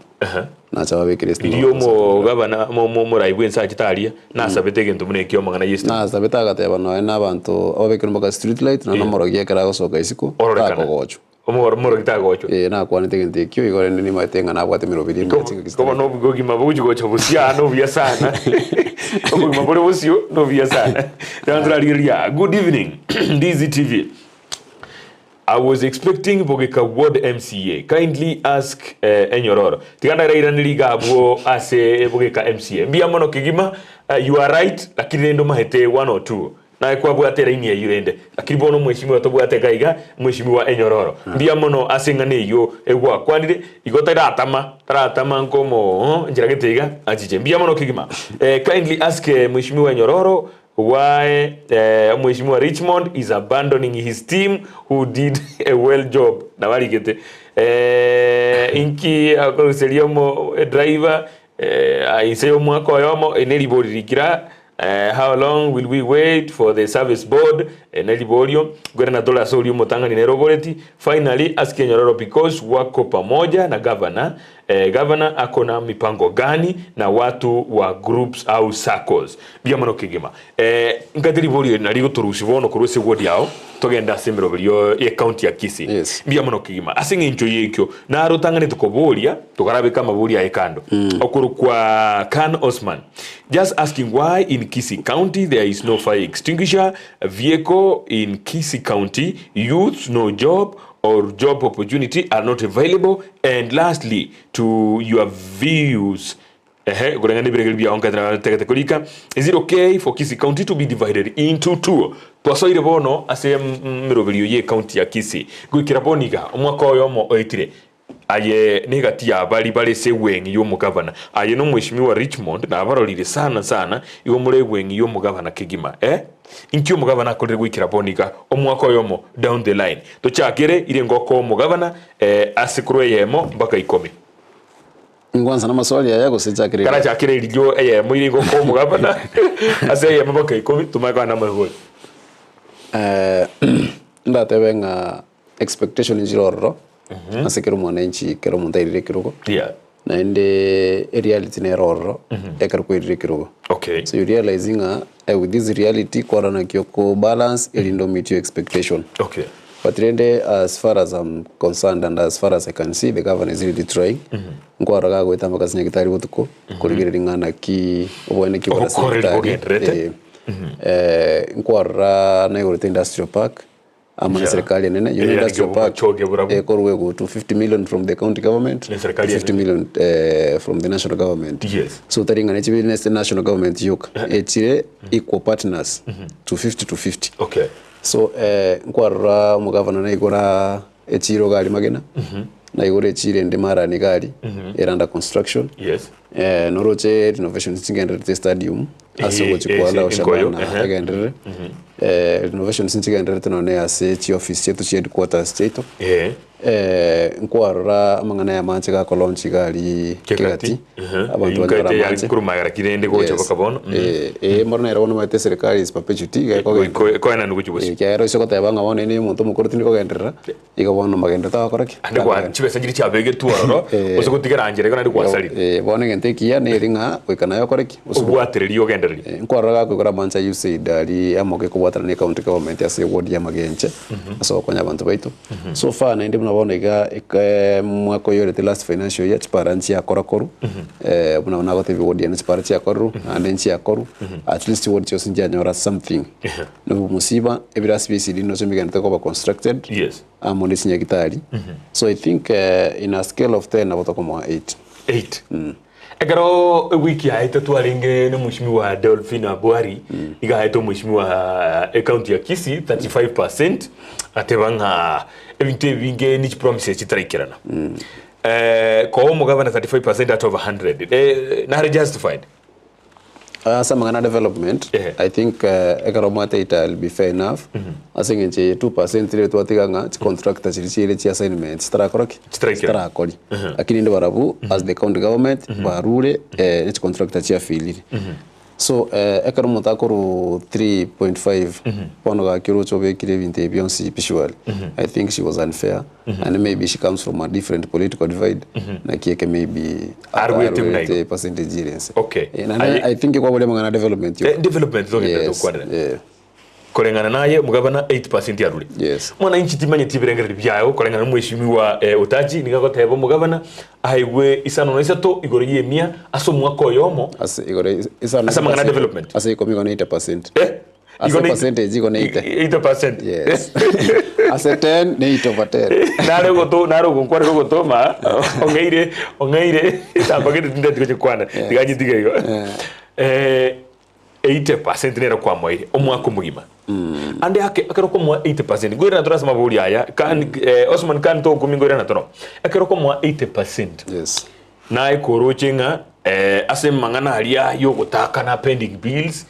na chawe kirestima iyo mo gabana mo raibwe nsa chitaria na sabete gento mune kyo mangana yista na sabeta gateba no na bantu abekira mbaga street light na nomoro giekera gosoka isiko takogocho omoro gitagocho na kwani tegente kyo igore ni matenga na bwate mirobiri ko no bugogi mabuji gocho busia no bia sana ko mabore busio no bia sana dandra good evening Ndizi TV. I was expecting Bogeka Ward MCA. Kindly ask Enyororo. Tiganda raira niliga abo ase Bogeka MCA. Biamono kigima you are right lakini ndo mahete 1 or 2. Na kwa bwatera ini yirende lakini bono mweshimiwa to bwate gaiga mweshimiwa Enyororo biamono asengane yo egwa kwanire igota taratama nkomo njiragetiga ajije biamono kigima kindly ask mweshimiwa Enyororo why mweshimiwa Richmond is abandoning his team who did a well job na waligete inki akoseliomo driver aiseyo mwako yomo eneliboririkira how long will we wait for the service board nelibolio gwena dola solio motanga ni neroboreti finally ask Enyororo because wako pamoja na governor akona mipango gani na watu wa groups au circles biamono kigima ngadiribolio naligo turusibono kuruse ward yao togenda semero bilio e county ya Kisii biamono kigima asinge ncho yekyo na arutangane tukobolia tukarabe kama bolia ekando okuru kwa Kan Osman just asking why in Kisii County there is no fire extinguisher vehicle in Kisii County, youth no job or job opportunity are not available, and lastly to your views is it okay for Kisii County to be divided into two? Twasoire bono ase miroberio ye county ya Kisii gwikiraboniga omwaka oyo mo oitire aye negatia bali se wengi yo mugavana aye no mweshimiwa Richmond na abarolire sana igo mure wengi yo mugavana kigima inkyo mugavana akorere gwikiraboniga omwaka oyo mo down the line to chakere ile ngoko mugavana asikuru yemo mpaka 10 ngwanza na maswali ya yako sijakire kala chakire ilio mwiri ngoko mugavana ase yemo mpaka 10 tumaka na mahoi ndatebenga expectation Enyororo ase kero mwananchi kero muntairire kirogo yeah na ende reality ne roro ekero kwirire kirogo. okay So you realizing with this reality korana kyoko balance elindo meet your expectation. okay But rende, as far as I'm concerned and as far as I can see, the governor is really trying. Nkwara ga gweta makasi nyakitari butuko kurigirira ngana ki obone ki bara sekitari. Nkwara na igorete industrial park ama serikali nene industrial park korwe go to 50 million from the county government, 50 million from the national government. Yes. So taringa ne business the national government yoke etire equal partners to 50 to 50. Okay. So nkwara mugavana na igora echiro gali magena na igora echire ndemara ni gali era under construction. Yes. Noroche renovation singendere the stadium aso chikwala oshabana agendere renovation singendere tenone ase chi office chetu chi headquarters chetu nkwara amangana ya manche ga kolonchi gali kegati abantu banyara manche kurumagara kirende ko chapa kabono morna era wono mate serikali is perpetuity ga ko ena nugo chubusi kya soko tabanga wone ni muntu mukuru tini ko gendera igabono magenda ta koraki ande kwa chibesa giri chabege tuaro osoko tigarangire kana kwa sali bone gente kia ne ringa kwikana yo koraki ubwatiriri yo gendera nkwara ga kwikora mancha you say dali amoke kubwatana ni county government ase ward ya magenche aso konya abantu baitu so far na ndi mnabona iga mwako yore the last financial year chiparanchi ya korakoru muna gote ward ya chiparanchi ya koru and nchi ya koru at least ward chose nja nyora something no musiba ebira space dino so miganta ko constructed yes amoni sinya gitari so I think in a scale of 10 about como 8 Egaro wiki haita tuaringe no mushimi wa Dolphin Abwari iga haito mushimi wa account ya Kisii 35% atebanga ebinte binge ni promises chitarikirana ko mugavana 35% out of 100 na justified Samangana development, I think ekaromate it'll be fair enough. I think it's 2% rate watiganga contractor chiri chi assignment stara kori. Lakini ndo barabu as the county government barure it's contractor chi affiliate. So ekaromota koru 3.5 pono ga kiro chobe kire vinte Beyonce visual. I think she was unfair and maybe she comes from a different political divide na kieke maybe a percentage difference. Okay. And I think kwa wale mangana development yo. Development zo ngenda kwadra. Kolengana naye mugavana 8% ya ruli. Yes. Mwana inchi timanye tibirengere byayo kolengana mweshimiwa Otachi nigagoteba mugavana aigwe isano no isato igoro yemia aso mwako yomo as igoro isano asa mangana development asa ikomi gona 8%. Asa percentage iko 8%. Yes. Asa 10 ni 8%. Naro gokware gotoma ongeire itambagete ndende kwana tigaji tigayo 80% nera kwa moire omwako mugima ande akero ko mwa 80% gwira turasema buri aya kan Osman kan to kumingora na toro akero ko mwa 80%. Yes. Na ikorochenga ase mangana halia yo gutaka na pending bills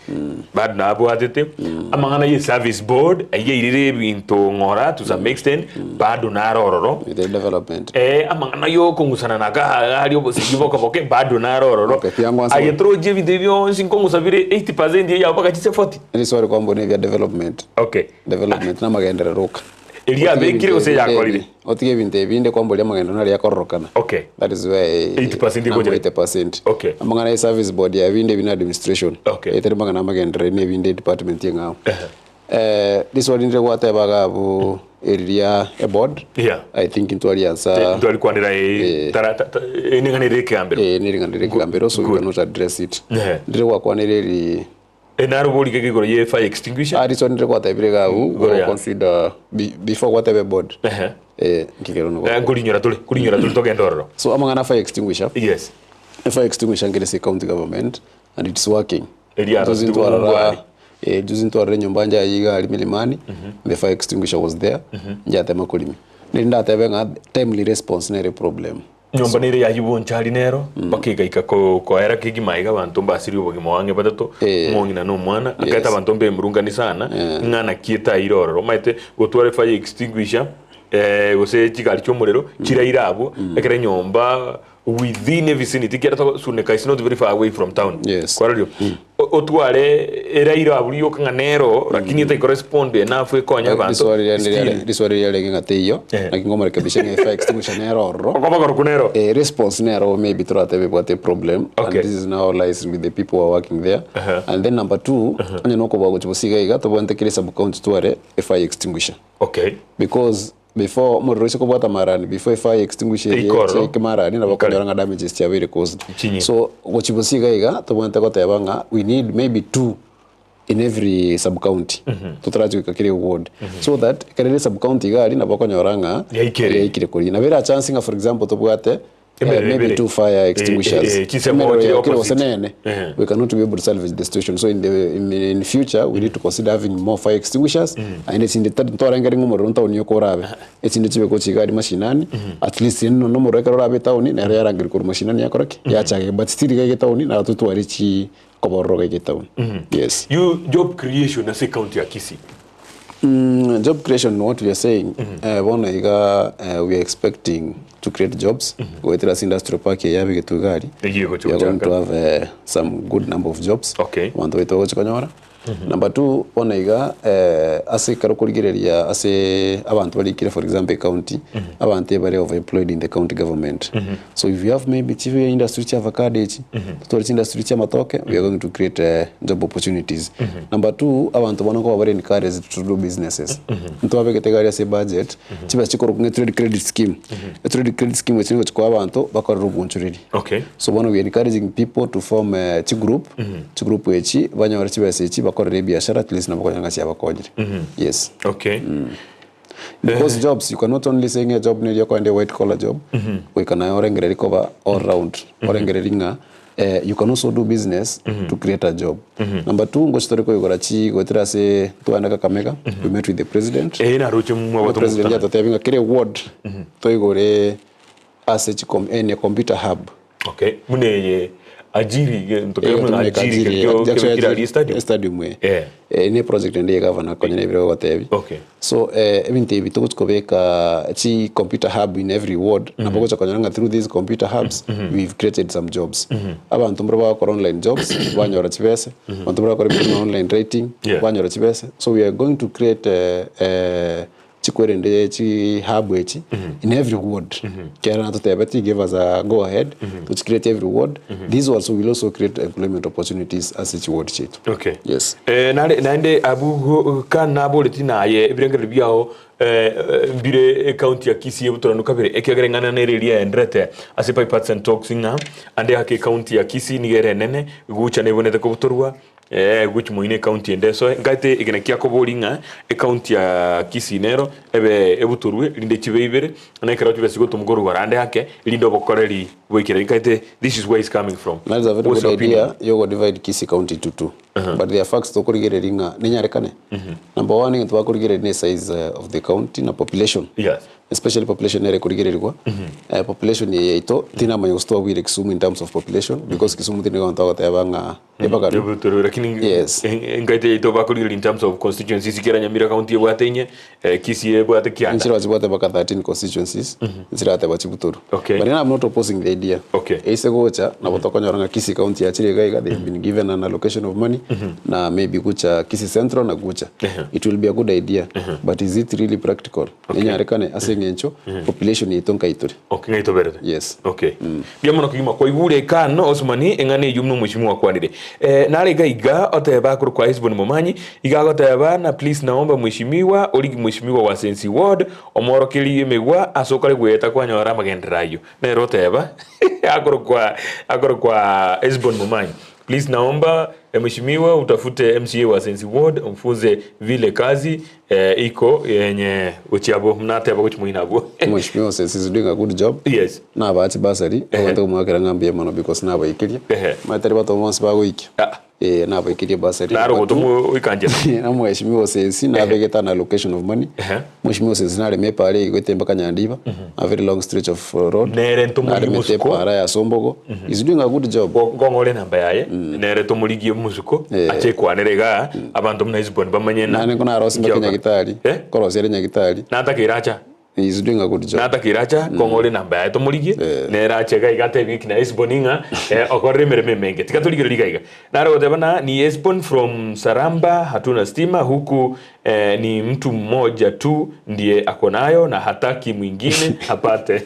bad na abo atete amangana ye service board ye irire binto ngora to some extent bado na rororo with the development amangana yo kungusana na ga ali obo sigiboka boke bado na rororo aye troje video sinkongusa vire 80% ya baka chise 40 ni sorry kwa mbone vya development development na magendera roka Elia bekire ose yakorire otige binde kwa mbole magendo na ya korokana that is why 80% iko 80% amangana service board ya binde bina administration etere magana magendera ne binde department yengao this one ndire kwata bagabu area a board I think into alianza ndo alikuwa ndira ninganire kambero ninganire kambero so we cannot address it ndire kwa nere enaro boli keke goro ye fire extinguisher adison ndire kwa tabire gabu go consider before whatever board kikero no kulinyora tuli togendoro so amangana fire extinguisher yes fire extinguisher ngere se county government and it's working juzi ntwara nyumba nja yiga ali milimani the fire extinguisher was there njate makulimi ninda tabenga timely response nere problem nyumba nire ya yibon chali nero bakigaika ko era kigimaiga bantu mbasiri ubugimo wange batato mongina no mwana akata bantu mbe murungani sana ngana kieta iroro maite gotware fire extinguisher gose chigari chomorero chiraira abo ekere nyomba within a vicinity kera to suneka is not very far away from town. Yes. Kwarario otware eraira aburiyo kanganero lakini ita correspond enough ekonya bantu diswari ya lenga teyo akingoma rekebisha FI extinguisher nero okoma kunero response nero maybe trate be what a problem and this is now lies with the people who are working there and then number 2 anya noko bago chibusiga iga to bonte kile sub account tware FI extinguisher because before Monyeroro ko bota marani before FI extinguisher ye marani na bakonyora damages tia very caused so gochibusiga iga to bonte ko tebanga we need maybe 2 in every sub county to try to kire ward so that kare sub county gari na bakonyoranga ya ikire kuri na vera chancing for example to bwate maybe 2 fire extinguishers we cannot be able to salvage the situation so in the future we need to consider having more fire extinguishers and it's in the third torangering Monyeroro town yoko rabe it's in the chibe ko chigari mashinani at least no Monyeroro ka rabe town na yara ngiri ko mashinani yakorake ya chage but still ga town na tutu arichi koboroga ga town yes you job creation as a county ya Kisii job creation what we are saying we are expecting to create jobs with this industrial park ya Bigetugari we are going to have some good number of jobs want to go chikonyora number 2 onaiga ase karukurigereria ase abantu balikire for example county abantu bari overemployed in the county government so if you have maybe chief industry cha avocado to industry cha matoke we are going to create job opportunities number 2 abantu banako bari encouraged to do businesses nto abegetegari ase budget chiba chikoro kunge trade credit scheme which is kwa abantu bakora rubunchuriri so we are encouraging people to form a group echi banyora chiba sechi bakora biashara at least na bakonyanga sia bakojire yes because jobs you cannot only saying a job need yako and a white collar job we can orengere recover all round orengere ringa you can also do business to create a job number 2 ngochitoreko yogorachi gotira se tuanaka kamega we met with the president na roche mwa watu president ya tatebinga kire ward to igore as a computer hub mune ajiri ntokemuna ajiri kyo stadium ni project ndiye governor kwenye ebiro watebi so ebinte bituko tukobeka chi computer hub in every ward na bokocha konyanga through these computer hubs we've created some jobs abantu mbro bakora online jobs banyora chibese abantu mbro bakora online rating banyora chibese so we are going to create chikwerende chi hub echi in every ward kera na totebati give us a go ahead to create every ward these also will also create employment opportunities as each ward chetu yes nande abu kana boleti naye birengere biao mbire county ya Kisii butorano kabere ekegerengana nereria endrete ase pipats and talks inga ande hake county ya Kisii nigere nene gucha nebonete ko butorwa which moine county endeso ngate igene kyako bolinga county ya Kisii nero ebuturwe linde chibeibere na kera chibe sigo tumugoro warande hake lindo bokoreri wekere ngate this is where is coming from. That's a very good idea. You go divide Kisii county to 2 but there are facts to kurigere ringa ninyarekane number 1 to kurigere ne size of the county na population especially population area kurigererwa population yeito tina manyo sto wire Kisumu in terms of population because Kisumu tina gonta tabanga ebagaro lakini ngaite yeito bakurigere in terms of constituencies kera Nyamira county ebwatenye Kisii ebwate kyanda nchira wazibwate baka 13 constituencies nchirate bachibuturu but I'm not opposing the idea ese gocha na botokonyoranga Kisii county ya chirega they have been given an allocation of money na maybe kucha Kisii Central na kucha it will be a good idea but is it really practical nyarekane asengencho population yitonka itore ngaito berete yes biamono kigima kwa igure kano osmani engane yumno mheshimiwa kwanire nale gaiga oteba kuru kwa Hizbon Momanyi igagoteba na please naomba mheshimiwa oligi mheshimiwa wa Sensi Ward omorokeli emegwa asokale gweta kwa nyora magenderayo na roteba akoro kwa Hizbon Momanyi please naomba mheshimiwa utafute MCA wa Sensi Ward umfunze vile kazi iko yenye uchiabo mnateba kuchmuinabo mheshimiwa Sensi is doing a good job na abati basari ndo mwakera ngambie mano because na baikiria matari bato monsi bagoiki na baikiria basari naro gotomo ikanje na mheshimiwa Sensi na begeta na allocation of money mheshimiwa Sensi na reme pale igwetemba kanyandiba a very long stretch of road nere ntomuri musuko para ya Sombogo is doing a good job gongole namba yaye nere tomurigie musuko ache kwanerega abantu mna Hizbon bamanye na ngo na rosi mbekenya gitari korosi ari nyagitari na atakiracha He's doing a good job. Nata kiracha kongole namba ya tomuligi nera chega igate wiki na esponinga okore mere menge tikatuligi liga na rote bana ni espon from Saramba hatuna stima huku ni mtu mmoja tu ndiye akonayo na hataki mwingine apate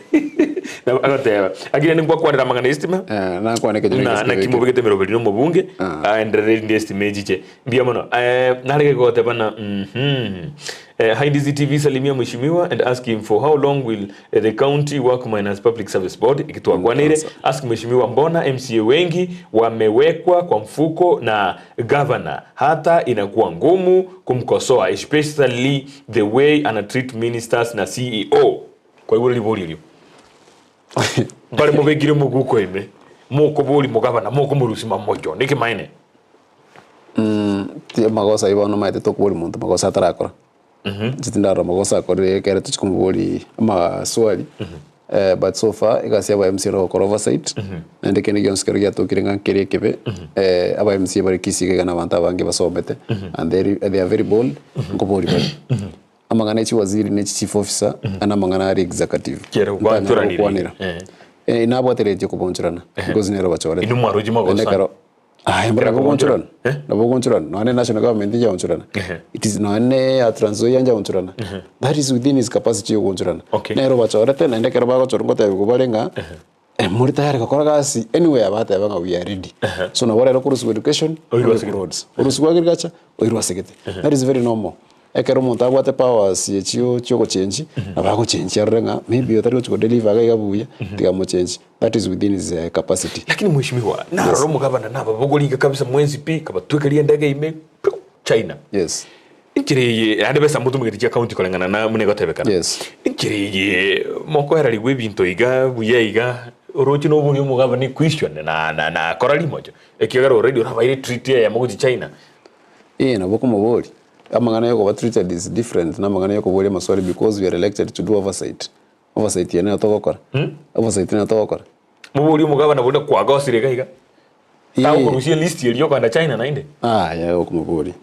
na akote agire ni kwa ndira mangana estima na kwa neke na kimubegete merobeli no mubunge endere ndi estima jiche mbia mono na lege gote bana Hi Ndizi TV salimia mheshimiwa and ask him for how long will the county work minus public service board ikitoa kwanire. Ask mheshimiwa mbona MCA wengi wamewekwa kwa mfuko na governor hata inakuwa ngumu kumkosoa, especially the way ana treat ministers na CEO. Kwa hivyo libolio pale mubegire muguko ime moko boli mugavana moko murusima mojo niki maine tie magosa iba no maite to kubuli muntu magosa atarakora zitindara magosa kore kere tuchikumubuli ama swali but so far igasi aba MC ro oversight and kene gions kere ya to kirenga kere kebe aba MC bari Kisii kana banta bange basomete and they are very bold ngobori bari amangana chi waziri ne chief officer ana mangana ari executive kere kwanira inabo tereje kubonchurana because nero bachore inu maruji magosa mbara bonchurana na bonchurana no ane national government ya bonchurana it is no ane atransoya ya bonchurana that is within his capacity ya bonchurana nero bachore te nende kero bago chorongo te kubalenga muri tayari gakora gasi anywhere abata yabanga we are ready so na wale kurusu education roads urusu agriculture oirwa segete that is very normal ekero muntu agwate powers yechio choko change abago change arenga maybe otari go deliver ga yabuya tiga mo change that is within his capacity. Lakini mheshimiwa na romo gavana na babogolinga kabisa mwenzi pi kaba twekalia ndege ime China yes injiriye ande besa mutu mugetikia county kolengana na munego tebekana yes injiriye moko era liwe binto iga buya iga orochi no buli mugavana ni question na korali mojo ekigaro already urabaire treaty ya muguti China na boko moboli amangana yoko what treated is different na mangana yoko bole maswali because we are elected to do oversight yana tokokora oversight yana tokokora mubuli mugavana bode kwaga osirega iga tawo kurushia list yeli yoko anda China na inde ya yoko mubuli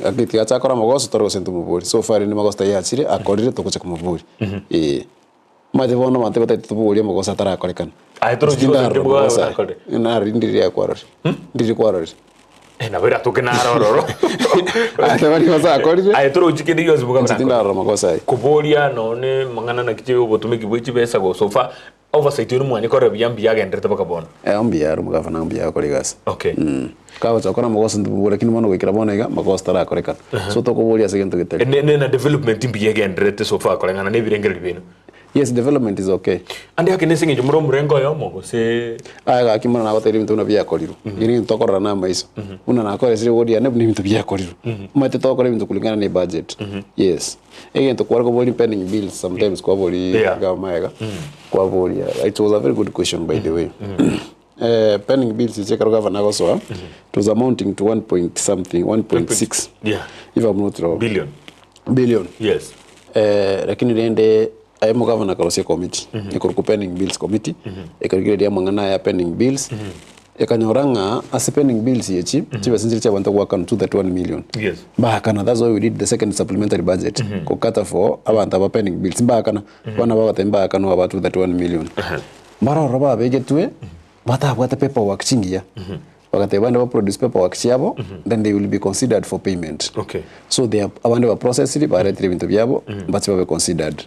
akiti achakora magoso toro sentu mubuli so far ni magosta yachire akorire tokocha kumubuli mate bono mate bata tubuli magosa tara akorekana toro jigo magosa akore na rindiri ya kwarori ndiri kwarori na vera toke na rororo atawani masa akorire toro jikindi yozi mugavana ndara magosa kubolia none mangana na kiche obotume kibwichi besa go sofa oversight yo mwani kore byambi yagendete bakabona ambiya rumugavana ambiya koregasa okay kawa chakora magosa ndubura lakini mwana gwikira bonega magosa tara akorekana so to kubolia segento gitele na development imbi yagendete sofa kolengana ne birengere bino. Yes, development is okay. Andi hakine singe jumro mrengo yo mogo se aga kimana na bateri mtu na bya koriru iri ntokora na maiso una na kore sire wodi ane ni mtu bya koriru mate tokora mtu kulingana na budget yes egento kwa ko boli pending bills sometimes kwa boli ga maega kwa boli it was a very good question by the way pending bills is chekaro governor go so it was amounting to 1.6 yeah if I'm not wrong billion yes lakini rende ayemo governor karosia committee iko pending bills committee ikagire dia mangana ya pending bills ekanyoranga as pending bills yechi chiba sinjiri cha bantu kwa kan 231 million yes ba kana that's why we did the second supplementary budget ko kata for abantu ba pending bills ba kana bana ba batemba kana wa 231 million mara roba begetwe bata bwata paperwork chingia wakati banda ba produce paperwork chiabo then they will be considered for payment so they are abanda ba process it ba retire bintu byabo but ba considered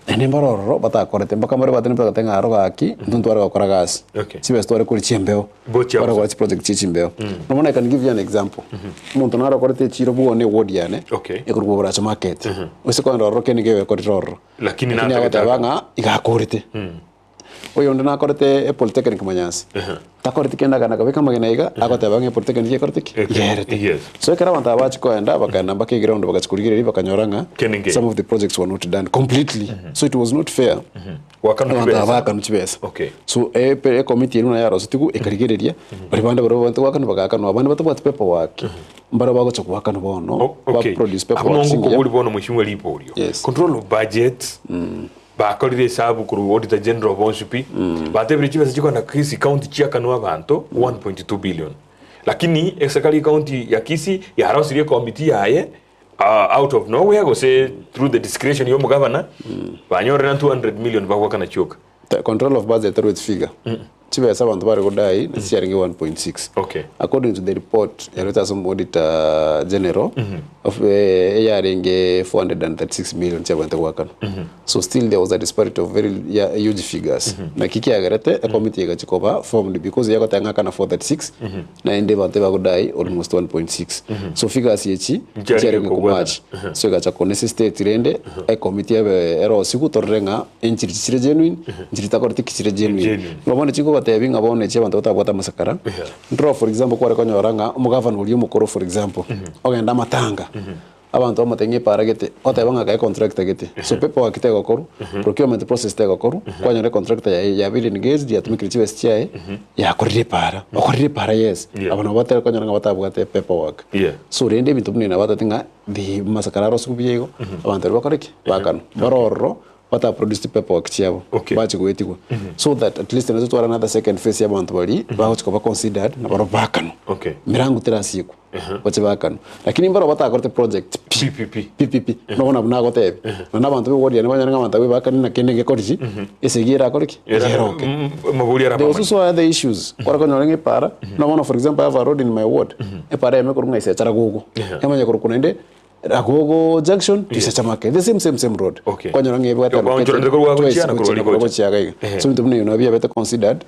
and mbaroro bata korete mbaka mare batene bata tenga aroga aki ntuntu ara gakora gas sibe story kuri chiembeo bara kwa project chichimbeo no one I can give you an example muntu nara korete chiro buone word yane ekuru bora cha market usiko ndoro kenige ko roro lakini na banga igakorete oyo ndana korete polytechnic manyasi takorete kenda kana kabeka magena iga akote bange polytechnic ye korete yes so ekara banta bachi ko enda bakana bake ground bakachikurigire bakanyoranga some of the projects were not done completely so it was not fair wakanu chibesa so committee ina yaro sitiku ekarigireria bari banda baro bantu wakanu bakakanu abandi batubwa paperwork mbara bago chakwakanu bono ba produce paperwork amungu ko buri bono mushimwe lipolio control of budget bakorire sabu kuru auditor general bonsupi batebiri chiba chiko na Kisii county chia kanwa bantu 1.2 billion lakini serikali county ya Kisii ya harosirie committee yaye out of nowhere go say through the discretion yo governor banyorera 200 million bagwa kana choka the control of budget through its figure chibe sabantu bari godai na sharing 1.6 okay according to the report yareta some auditor general of yaring 436 million chabante wakana so still there was a disparity of very huge figures na kiki agarete a committee gachikoba formed because yakotanga kana 436 na ende bante bagodai almost 1.6 so figures yechi sharing ko match so gacha konese state rende a committee ero siku torrenga enchirichire genuine njirita korti kichire genuine ngabone chiko batebi ngabone che bantu batabwata masakara draw for example kwa rekonyoranga umugavana uli umukoro for example ogenda matanga abantu bamatenge paragete otebanga ka contract gete so pepo wakite gokoru procurement process te gokoru kwanyore contract ya bili engaged ya tumikiri chiwe chiae ya korire para yes abana batera kwanyora batabwate pepo work so rende bintu bunina batatinga di masakara ro subiego abantu bakoreki bakano baroro what are produced paperwork chiabo bachi kuetikwa so that at least nazo twara another second phase ya bantu bali bacho considered na baro bakano mirangu terasiku bache bakano lakini mbaro batakorte project PPP no na gote na bantu bodi ne banyanga bantu bakano na kende gekoriji esegira koriki mabuli ara there also other issues kwa kono ngi para no for example I have a road in my ward e para me kurunga ise chara gogo emanya kurukunende Agogo junction to Sachamake the same road kwanyora ngebwata so mtu mne unabia better considered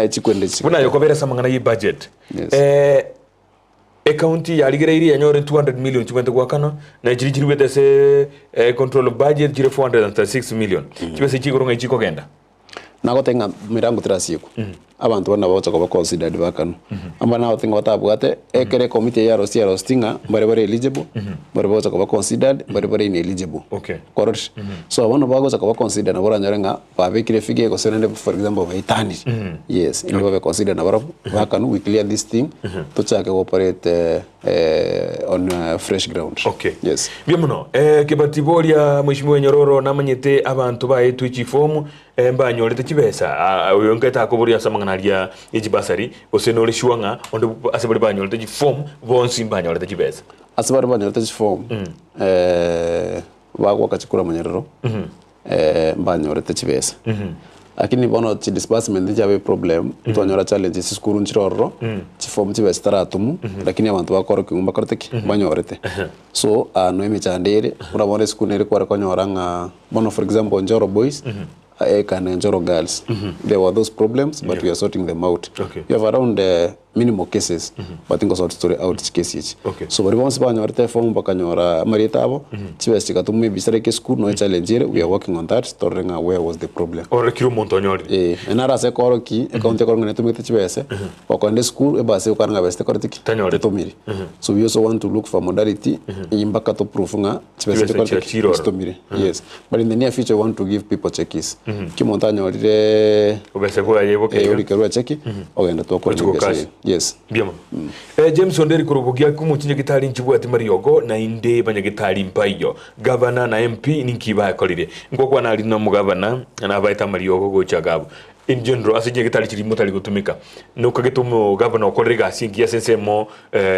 chikwende buna yokobera samangana yi budget county yaligera iri yanyore 200 million chimende gwakano na jiri wete se control budget jire 436 million chibese chikoronga ichiko genda nagotenga mirango terasiku abantu bana bacha ko considered bakano amba nawo tinga batabwate ekere committee ya rostinga bare eligible bare bacha ko considered bare ineligible correct so abantu bagocha ko consider na bora nyarenga babekire fige ko senende for example baitani yes in babe consider na bara bakano we clear this thing to chake operate on fresh ground yes biamuno kebatiboria mheshimiwa Enyororo namanyete abantu bae twichi form mbanyorete kibesa uyongeta akuburia samanganaria ejibasari osenole shuanga onde asebali banyorete form bonsi mbanyorete kibesa asebali banyorete form bagwa kachikura Monyeroro mbanyorete kibesa lakini bono chi disbursement jabe problem tonyora challenges skuru nchiroro chi form chi bestara atumu lakini abantu bakoro kingumba korteki banyorete so no emichandere urabone skunere kwa konyoranga bono for example Njoro boys and Enyororo girls there were those problems but we are sorting them out we have around minimal cases but think sort story out cases so bari bonse banyorete form bakanyora marietabo chibesi katumwe bisare ke school no challenge we are working on that storing where was the problem or kiro montonyori enara se koroki account ko ngene tumete chibese bakonde school e base ukaranga beste kortiki tomiri so we also want to look for modality imbaka to proof nga chibese kortiki tomiri yes but in the near future we want to give people checks kimontanyorire obese ko ayeboke urikero cheki ogenda to ko yes biamo James Onderi kurubugia kumuchinje gitari nchibwati mariogo na inde banyagitari mpayo governor na MP ninkiba yakolire ngokwa nali no mugavana na baita mariogo gochagabo in general asije gitari kirimo tali gutumika nukagitumo governor okorega asingi yasensemo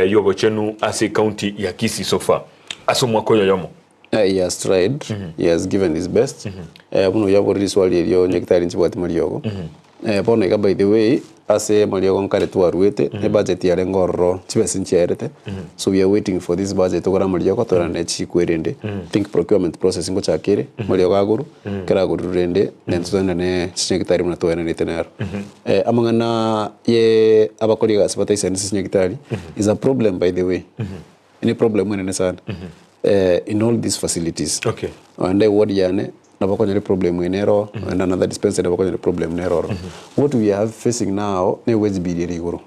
yogo chenu ase county ya Kisii so far asomwa koyo yomo he has tried he has given his best buno yabori swali elio nyekitari nchibwati mariogo bono by the way ase mariogo nkare twaruete ne budget ya Ngororo chibese ncherete so we are waiting for this budget ogora mariogo torane chikwerende think procurement process ngo chakere mariogo aguru kera aguru rende nenzona ne chinyekitari muna toena ne tenero amangana ye abakori gas bataisa ne chinyekitari is a problem by the way any problem when sana in all these facilities and what yane nabakonyere problem enero and another dispensary nabakonyere problem enero what we are facing now ne wage bill rigoro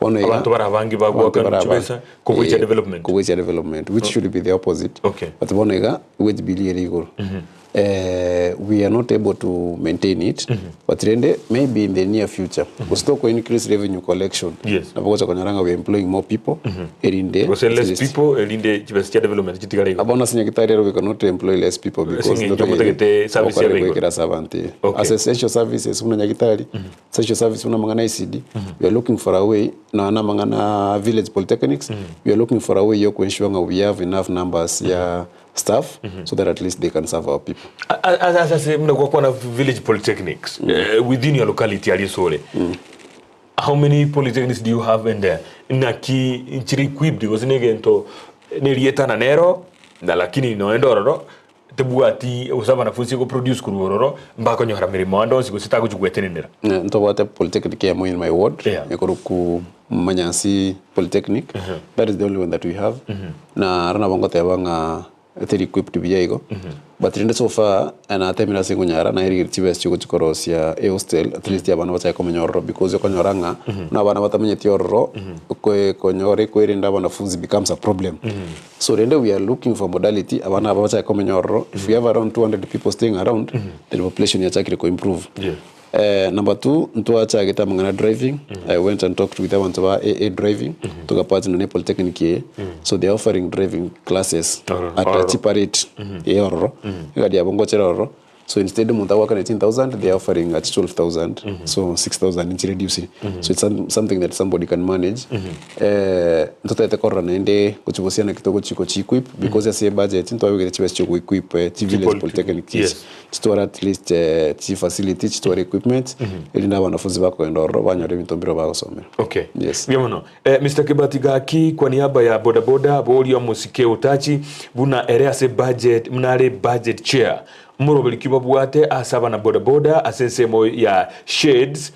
ono abantu baravangi bagwa kan chibesa kubucha development which should be the opposite but bonega wage bill rigoro we are not able to maintain it, but maybe in the near future we still go increase revenue collection. Yes. Na because konyaranga we are employing more people. Erinde. Because less people erinde chibestia development chitigale. Abona sinyakitari we cannot employ less people because service ya servant. As essential services una nyakitari. Essential service una mangana ICD. We are looking for a way na mangana village polytechnics. We are looking for a way yo ensure we have enough numbers ya staff so that at least they can serve our people. As I say, mnakuwa na village polytechnics within your locality alisole. How many polytechnics do you have in there? Naki nchiri equipped because negento nerieta na nero na lakini no endororo tebuati usaba na funsi ko produce kurororo mbako nyohara mirimo ando sigo sitago jugwetenera. Nto wate polytechnic ya in my ward. Yakoro ku Manyansi Polytechnic. That is the only one that we have. Na rana bango tebanga they're equipped to be able. But in so far, and I tell me nothing when you're not able to cross your hostel, at least you have another Enyororo because you're Konyoranga. Now, when I'm at Enyororo, Konyororo becomes a problem. So then we are looking for modality. If we have around 200 people staying around, the population is actually going to improve. Number 2, ntuacha ageta mangana driving. I went and talked with them about AA driving. Took a part in the Polytechnic here. So they're offering driving classes at a cheaper rate. So instead of working 18,000, they're offering at 12,000. So 6,000 inch reducing. So it's something that somebody can manage. Ntoto ete korana ende kuchibusiana kitogo chiko equip because ya say budget nto awege chibe chiko equip village polytechnic yes. Store at least chi facility store equipment elinda wanafunzi bako Enyororo banyore mitombiro bako some. Okay. Yes. Biamono. Mr. Kibatigaki kwa niaba ya boda boda boli ya musike Otachi buna area se budget mnale budget chair. Murobeli kibabuate asaba na boda boda asensemo ya shades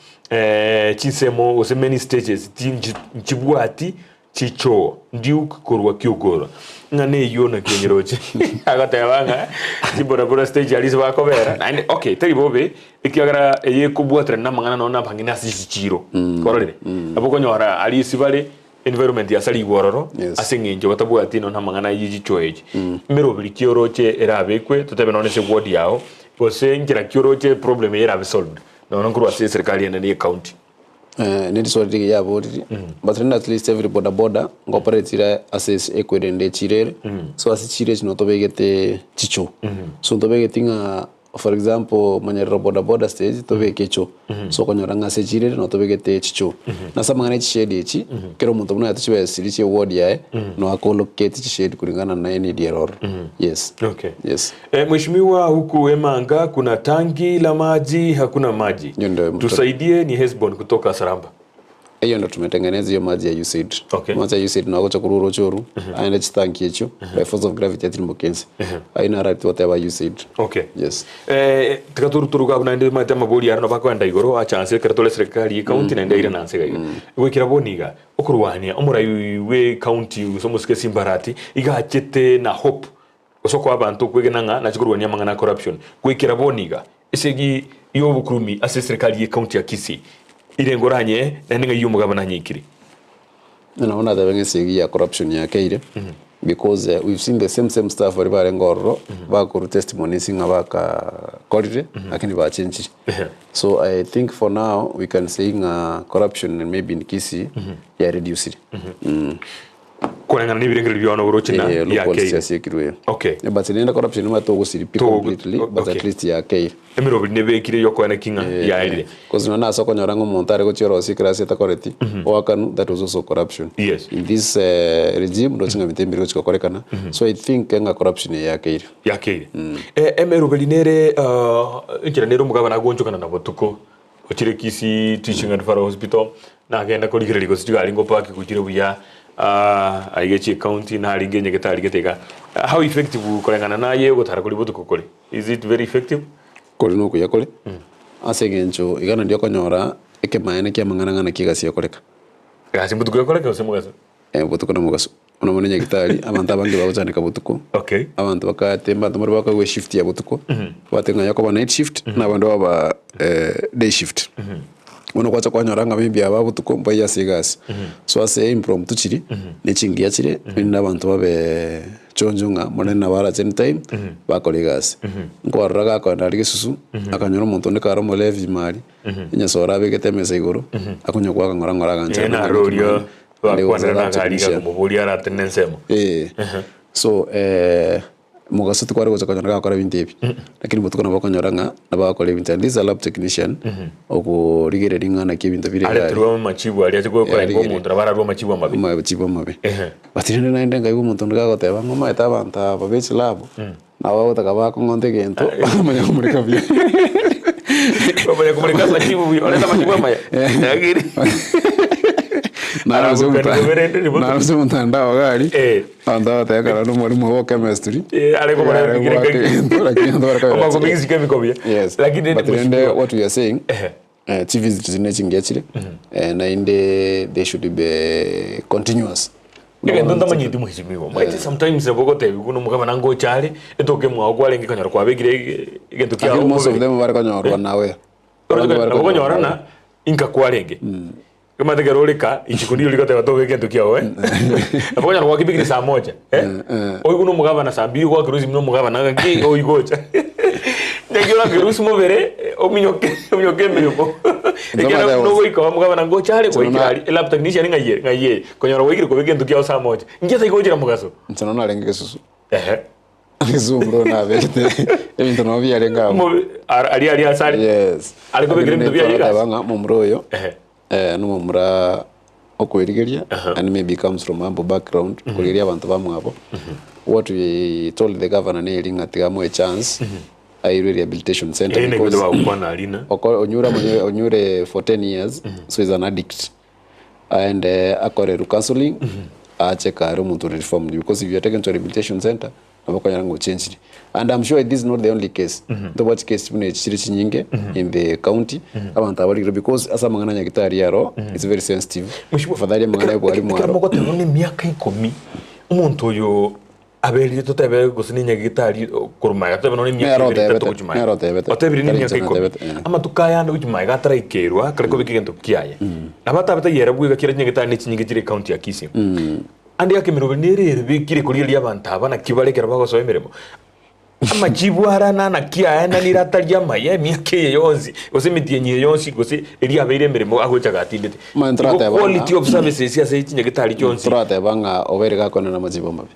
chisemo ose many stages chibuati chicho ndiuk korwa kyogoro ngane yona kenyeroche agatayabanga chiboda boda stage alizo bakobera okay teri bobe ikiagara eye kubuatra na mangana nona pangina sichiro korore aboko nyora ali sibale environment ya sali wororo asengenje batabuati no mangana yiji choeje merobeli kioroche erabekwe tutebe none se ward yao bose ngira kioroche problem era be solved no nkuru ase serikali ene county need so dig ya bodi but at least every border operate as equidende chirere so as chirere no to begete chicho so to begetinga for example Monyeroro border stage to bekecho so konyoranga se chirere no to begete chicho na samangane chishede echi kero muntu muna atuchiwe siliche ward yae no akolocate chishede kulingana na any error yes okay yes mheshimiwa huku Emanga kuna tangi la maji hakuna maji tusaidie ni Hesbon kutoka Saramba hiyo ndo tumetengeneza hiyo maji ya USAID. Maji ya USAID na wacha kururo choru aenda chitanki hicho by force of gravity at Mbokenzi aina right whatever USAID. Okay. Yes. Tukaturuturuka kuna ndi mata maboli arano bakwenda igoro a chance keretole serikali county na ndaira nansega igo gwikira boniga okurwania omurayi we county usomuske simbarati igachete na hope osoko abantu kwegenanga na chikurwania mangana corruption gwikira boniga isegi yo bukurumi ase serikali county ya Kisii irengoranye na ninga yumugaba na nyikiri naona that wengi ya corruption ya Keire because we've seen the same stuff wari barengororo bakuru testimony singa baka quality lakini ba change so I think for now we can say corruption and maybe in Kisii ya reduce it kulingana ni birengeli byono urochina ya Keire okay but in corruption ma to gusiri completely but at least ya Keire emiro binebe kire yoko na kinga ya ile because no na so konyorango montare ko chiro sikira seta koreti wakanu that was also corruption yes in this regime do chinga mitembiro chiko korekana so I think corruption ya Keire emiro belinere injira nero mugaba na gonjo kana na botuko ochire Kisii teaching and referral hospital na agenda ko ligire liko siga lingo park kuchire buya aigechi county na alinge nyegeta aligeteka how effective kulingana naye gutara kuri botuko kuri is it very effective kuri no kuya kuri asegencho igana ndio konyora ekemaene kya mangana kigasi yakoreka gasi mbutuko yakoreka osemugaso butuko na mugaso ona monenya gitari abantu abangi babucane kabutuko okay abantu bakatemba tumuri bakagwe shift ya butuko batenga yakoba night shift na bandu baba day shift Uno kwacha kwanyoranga maybe aba butuko mbaya sigasi. So ase impromptu chiri ne chingia chire na bantu babe chonjunga monena bara chen time bakoligasi. Nkwarraga ko ndari gisusu akanyora umuntu ne karo mo levi mari. Nya sora begete mesa iguru akunya kwa ngora ganje. Na rorio bakwana na gariga kumubuli ara tenensemo. So mugaso tukwari gocha kanyora akora bintebi. Lakini butuko nabo kanyoranga nabakora ibintu. This is a lab technician oku rigereringa na kibintu bire. Ale tuwa machibu ali atiko kwa umuntu bararwa machibu mabi. Machibu mabi. Batirinde naende ngai umuntu ndagoteba ngoma etabanta babechi lab. Nawe utakaba kongonte gento manya kumurika bia. Baba kumurika machibu bia. Ole machibu maya. Yagiri. Narusi mutandao gari andao tekara no mwalimu wa chemistry aleko bara lakini what we are saying chief visitors in chingechire na inde they should be continuous. Ndonda manyiti muhishimiwa maiti sometimes bogote bikuno mukaba nango chale etoke mwa kwa lengi kanyara kwa begire gento kya most of them bari kanyara nawe kanyara na inka kwa lengi kama tegeroleka ichikundi ulikata watoke kintu kiao aponya kwa kibigiri saa moja oyi kuno mugaba na saa 2 kwa kirusi mno mugaba na ki oyi gocha ngejola kirusi mobere ominyoke mbeko ekera no goika mugaba na gocha ale kwa ikali lab technician ngaye konyora wigiri ko kintu kiao saa moja ngeza igojera mugaso ntana na lenge susu Zumbro na vete ebintu no bya lenga ali asali yes ali ko bigiri bya yiga banga mumroyo no mumra okwerigeria and maybe comes from ambo background kurigeria abantu bamwe abo what we told the governor nearing atigamo a chance I rehabilitation center because onyure for 10 years so he's an addict and akore counseling acheka muntu reformed because if you are taken to a rehabilitation center nabakanyanga change and I'm sure this is not the only case the watch case mune chiri chinyinge in the county abantu abali because asa mangana nyagitari yaro it's very sensitive fadhali mangana yabo ali mwaro moko tebone miaka 10 umuntu yo abeli totebe gusini nyagitari kurumaya tebone miaka 3 otebiri ni miaka 10 ama tukaya ndo ujumaya gatara ikerwa kareko bikigento kiyaye abatabata yera bwiga kira nyagitari ni chinyinge chiri county ya Kisii andi akemiro nere bikire kuri li abantu abana kibarekera bagoso emiremo amajibu arana na kia na niratarya maye miake yonzi osemitie nye yonzi gose eri abere emiremo agochaga atindete quality of services ya seiti nyagitari kyonzi trate banga oberega kona na majibu mabi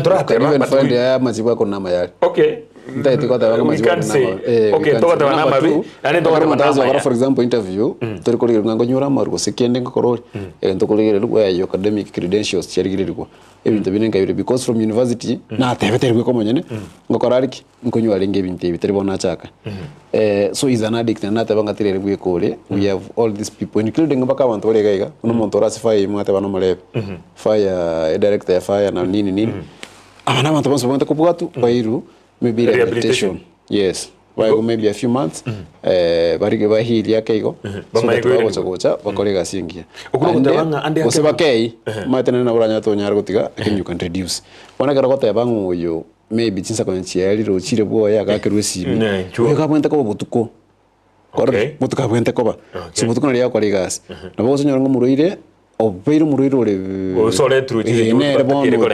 trate banga find ya majibu kona mayari okay ndai tiko ta banga majibu na okay to ta na mabi ani to ta na for example interview to ko ngiro ngo nyura maru sekende ngorori to ko ngiro lugwa ya academic credentials cyarigirirwa ebintu binenga yure because from university na tebeterwe ko monyene ngokorariki nkonywa lenge ebintu ebitari bona chaka so is an addict na tabanga tirere bwe kole we have all these people including baka abantu bale gaiga uno muntu rasify mwate bana male fire director ya fire na nini abana abantu bonse bonte kubwatu bairu maybe rehabilitation yes why maybe a few months barige bahili yakaigo so gocha bakolega singia okurukutabanga ande osebakei matene na buranya to nyara gutiga can you can reduce wana kara gota bangu uyo maybe chinsa kwa nchiari ro chire boya gakerwe sibi weka bwente ko butuko kore butuka bwente ko ba so butuko na yakwa ligas na bozo nyora ngomuroire obeiru muroiro le osole true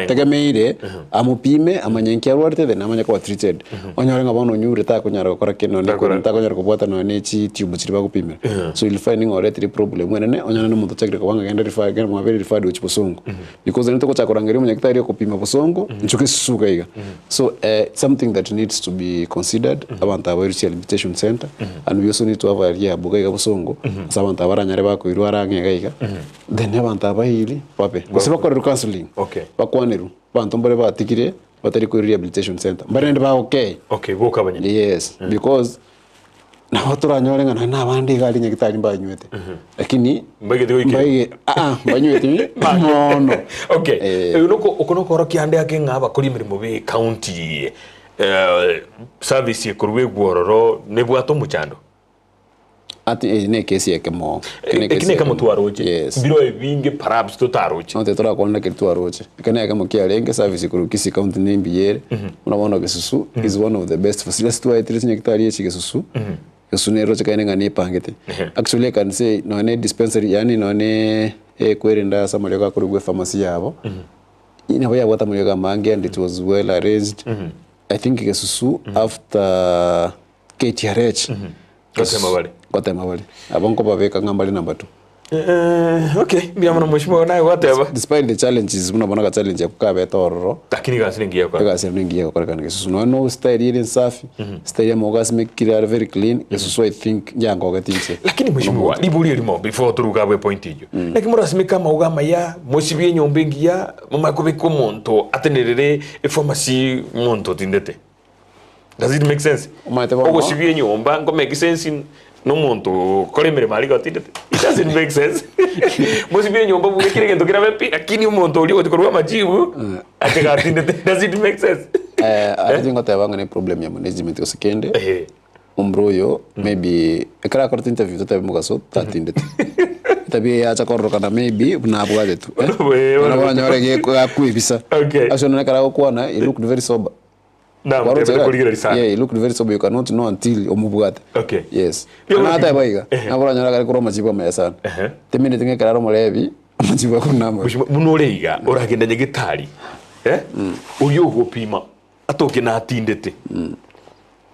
tegemeire amupime amanyenkia rwarte then amanya ko treated onyora ngabono nyure ta kunyara gukora kino ne ko ta kunyara kubwata no ne chi tube chiri bagupime so you'll finding already problem wenene onyora no muntu chakire ko banga genda refer genda mwa very referred uchi busongo because nito ko chakorangeri munyakitari kupima busongo nchuke susuka iga so something that needs to be considered abantu abo rehabilitation center and we also need to have a area buga busongo abantu abaranyare bakoirwa arangega iga then abantu abahili pape gose bakora counseling bakwaneru bantu mbere batikire batari ku rehabilitation center mbere ba okay boka banyene yes because na waturanyorenga na abandi gali nyagitari mbanywete lakini mbage banywete no unuko ukonokoro kiande yake ngaba kuri mirimo be county service kurwe gwororo ne bwato muchando ati ne kesi yake mo kine kama tuaroje biro ebinge perhaps to taroje no te tora konna ke tuaroje kane kama kialenge service ku Kisii county ne mbiyere unabona ke susu is one of the best facilities to aitire nyakitari ye chike susu Kesunero chakaine ngani pangete. Actually I can say no ne dispensary yani no ne kwerinda samalio ka kurugwe pharmacy yabo. Ina baya wata mulio ka mange and it was well arranged. I think Kesusu after KTRH. Kote mawali. Abonko baveka ngambali number 2. Okay, biamana mheshimiwa naye whatever. Despite the challenges, muna challenge ya kukaa betororo. Lakini gasiringia kwa. Gasiringia kwa kana Kesusu. No style ile safi. Style ya mogas make it very clean. Kesusu I think jango gatinse. Lakini mheshimiwa, libuli limo before turugawe point hiyo. Lakini murasimika maugama ya mosibie nyombengi ya mama kubeko monto atenerere pharmacy monto tindete. Does it make sense? Ogo sibie nyomba ngo make sense in no monto kolemere mali gatindete. It doesn't make sense. Mosibie nyomba buge kile gento kira bepi akini monto uli otikorwa majibu atega atindete. Does it make sense? I think otavanga ne problem ya management osikende. Umbroyo maybe ekara korte interview tata mugaso tatindete. Tabi ya chakoro kana maybe na bwade tu. Na banyore ge kuibisa. Okay. Ashona kara kuona he looked very sober. Yeah, he looked very sober. You cannot know until omubwate. Okay. Yes. Na hata baiga. Na bora nyora kare kuro machibo mesa. Temine tinge kara mulebi machibo kunama. Munoreiga oragenda nyegitari. Uyu gupima atoke na atindete.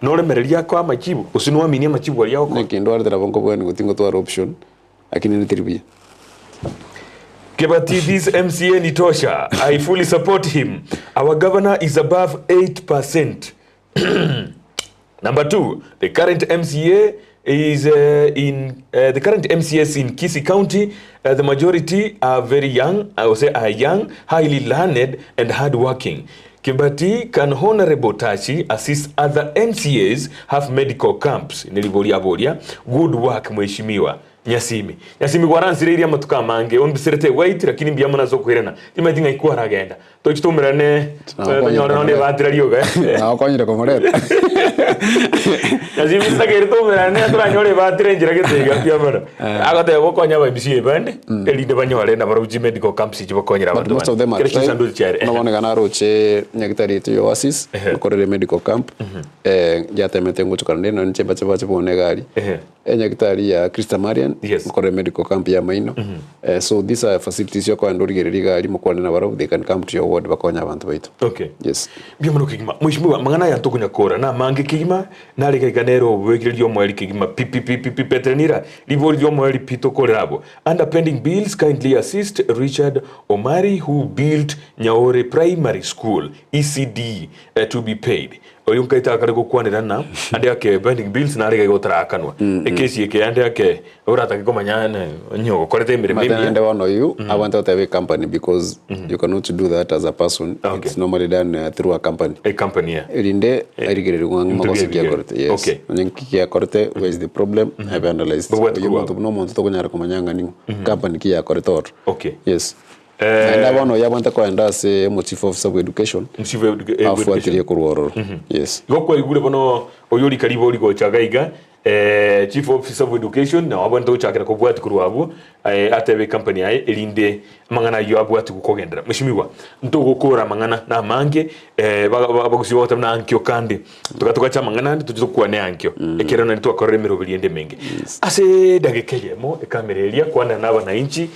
Nore mereria kwa machibo. Usinwa minia machibo ali yako. Nekindo ara bongo bwani gutingo to option. Lakini ni tiribia. Kebati, this MCA Nitosha, I fully support him. Our governor is above 8%. Number 2, the current MCA is the current MCAs in Kisii County. The majority are very young. I would say are young, highly learned, and hardworking. Kebati, can Honorable Otachi assist other MCAs have medical camps? Niliboria boria. Good work, mheshimiwa. Nyasimi gwaranzire iria matuka mange on biserete wait lakini biamana zo kwirana imatinga ikuwa ragenda to chitumirane banyora none batira rioga na kwanyire komorete nyasimi sagere tumirane turanyore batira njira gitega biamana agate bokonya babisi bande elinde banyore na baruji medical camps chibokonyira abantu most of them are no one gana roche nyagitari to oasis korere medical camp yatemete ngutukana no nchemba chebone gari nyagitari ya Krista Marian korere medical camp ya Maino. So these are facilities yo kwa ndorigereri gari mukwane na baro they can come to your ward bakonya abantu baitu. Okay. Yes. Biamano kigima mheshimiwa mangana ya tokunya kora na mange kigima na reka iganero wegirio mweli kigima pipi petrenira livorio mweli pito korabo. Under pending bills kindly assist Richard Omari who built Nyaore Primary School ECD to be paid. Oyunka itakare gukwanira na ande yake pending bills na reka igotara kanwa. Ekesi yake ande yake urata komanyana nyogo korete mire mimi ande wano you I want to have a company because you cannot do that as a person. It's normally done through a company. A company, yeah. Elinde irigere ngomosikia korte. Yes. Okay. Nyenkikia korte where is the problem? Have analyzed. You want to know monto kunyara komanyanga ni company kia korte. Okay. Yes. And I want to yabanta ko enda se chief officer of education. Chief of education. Afuatilie kurworo. Yes. Gokwa igure bono oyori karibo ori go chagaiga chief officer of education na wabanta uchakira ko bwati kurwabu atebe company ai elinde mangana yo abwati kukogendera mheshimiwa ntugukura mangana na mange bagusi bota na ankyo kandi tukatoka mangana tujukwa ne ankyo ekero na twakorere mirobiriende menge ase dagekeyemo ekamereria kwana naba na inchi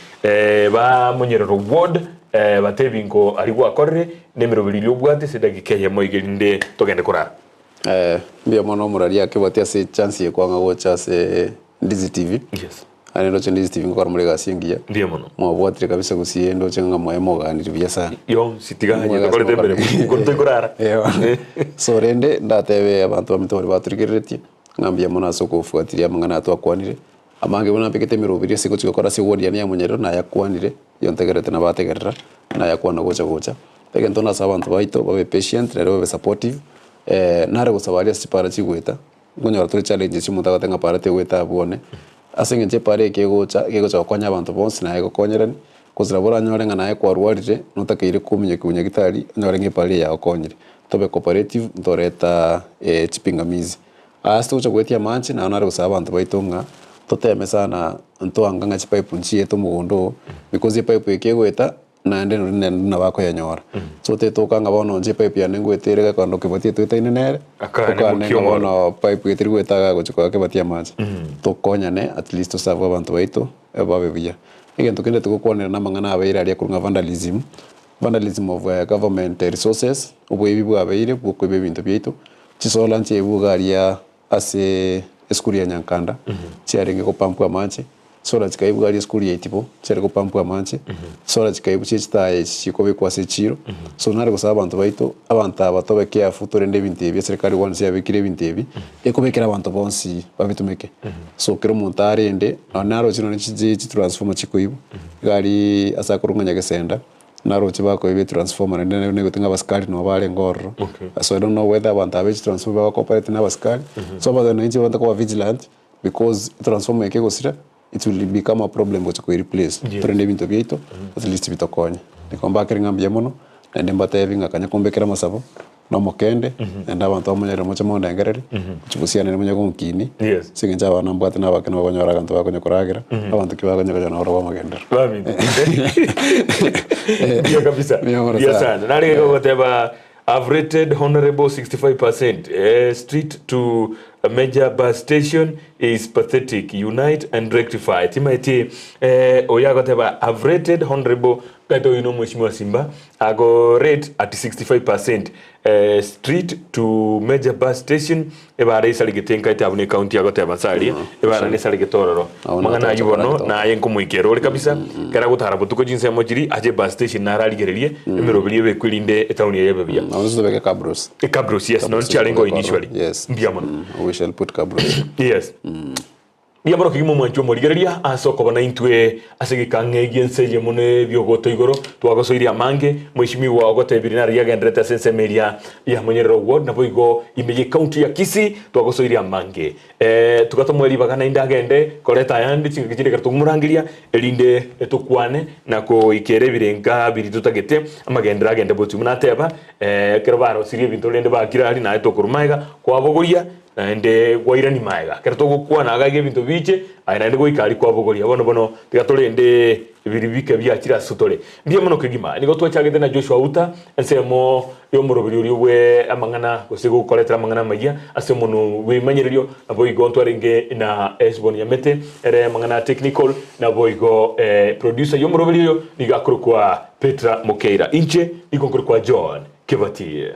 ba Monyeroro ward batebingo arigwa korre ne mirobiri obwate se dagekeyemo igende togende kurara mbia mono muraria kibatia se chance ye kwanga gocha se Ndizi TV. Yes. Ani ndo Ndizi TV ngora mulega singia. Ndiye mono. Mwabwatire kabisa Gusii ndo chenga moemo ganiri bya sana. Yo sitiganya kole tembere kurto kurara. So rende ndatewe abantu bamitori baturigireti ngambia mona soko fuatilia mangana atwakwanire. Amange bona pekete mirobiri siko chikora se wodi ya Monyeroro na yakwanire yontegerete na bategerera na yakwana gocha. Peke ntona sabantu baito babe patient na babe supportive. Nare gusabaria sipara chigweta ngonyora turi challenge chimunta gatenga parate gweta abone asenge nche pare kegocha kwanya abantu bonse na yego konyerani kuzira bora nyorenga naye kwa rwarire notakeire kumenye kunya gitari nyorenge pare ya okonyire tobe cooperative ndoreta chipingamizi asto cha gwetia manchi na nare gusaba abantu baitonga toteme sana nto anganga chipipe nchi yeto mugondo because pipe ekegweta na ende na bako ya nyora so te to kanga bono nje pipe ya nengo etere ka ndo kibati to ite nere akane bono pipe etere gwetaga gochiko kibati ya maji to konya ne at least to save abantu baito babe bia egento kende tukukonera na mangana abeira ali kurunga vandalism of government resources obwebi bwabeire bwokwe bintu byaito chisola nche bugaria ase eskuri ya Nyankanda chiarenge ko pampu amache sola chikaibu gari eskuri ya itipo chiare ko pampu amache sola chikaibu chichitaye chikobe kwa sechiro so nare ko sabantu baito abantu abatobe kia futore nde bintu ebi serikali wansi yabikire bintu ebi ekobekera abantu bonsi babitumeke so kero montare ende naro chino nchiji transformer chikoibu gari asakurunganya gesenda naro chibako ibe transformer ndene nego tinga baskali no bale ngorro so I don't know whether abantu abe transformer ba cooperate na baskali so ba no nchi wanta kwa vigilant because transformer yake gosira it will become a problem what ko replace trende bintu byaito at least bitokonya nikomba kiringa mbyemono nende mbata yavinga kanya kombekera masabo no mokende enda abantu amonyere mocha monda ngereri chibusiana ne munyako nkini singenja bana mbwate na bakene babanyora kantu bakonye koragira abantu kibakonye kajana oro bamugendera babi yo kabisa yes sana nari ko goteba I've rated honorable 65%. Street to a major bus station is pathetic. Unite and rectify. Timaiti oyagoteba I've rated honorable Kato Mheshimiwa Simba. I go rate at 65%. Street to major bus station ebara isaligetenka itabune county agoteba sali ebara ne saligetororo. Mangana yubono na yenko muikero kabisa kera gutara butuko jinse mojiri aje bus station naraligererie emirobiriye bekwirinde etauni yebebia. Also the cabros. Cabros, yes. No chalengo initially. Yes. We shall put cabros. Yes. Ndiamono kigimo mwancho morigereria asoko bana intwe asegikange gienseje mone byogoto igoro twagosoiria mange Mheshimiwa ogotebirina ria gendreta sensemeria ya Monyeroro ward na boigo imeje county ya Kisii twagosoiria mange tugatomweri bagana indagende koleta yandi chingikire kartumurangiria elinde etukwane na ko ikere birenga biri tutagete amagendera agende botu munateba kerbaro sirie bintu lende bakirali na etokurumaiga kwa bogoria ende gwaira ni maiga kerto gukwa na agage bintu biche aina ende goikari kwa bogoria bono tigatolende biribike byakira sutole ndiye mono kigima nigo twachagete na Joshua Uta ensemo yo murobiri uri we amangana gosigo koletera amangana magia asemono we manyererio na boigo ntwarenge na esbon yamete ere amangana technical na boigo producer yo murobiri yo niga kwa Petra Mokeira inche iko kwa John Kebatie.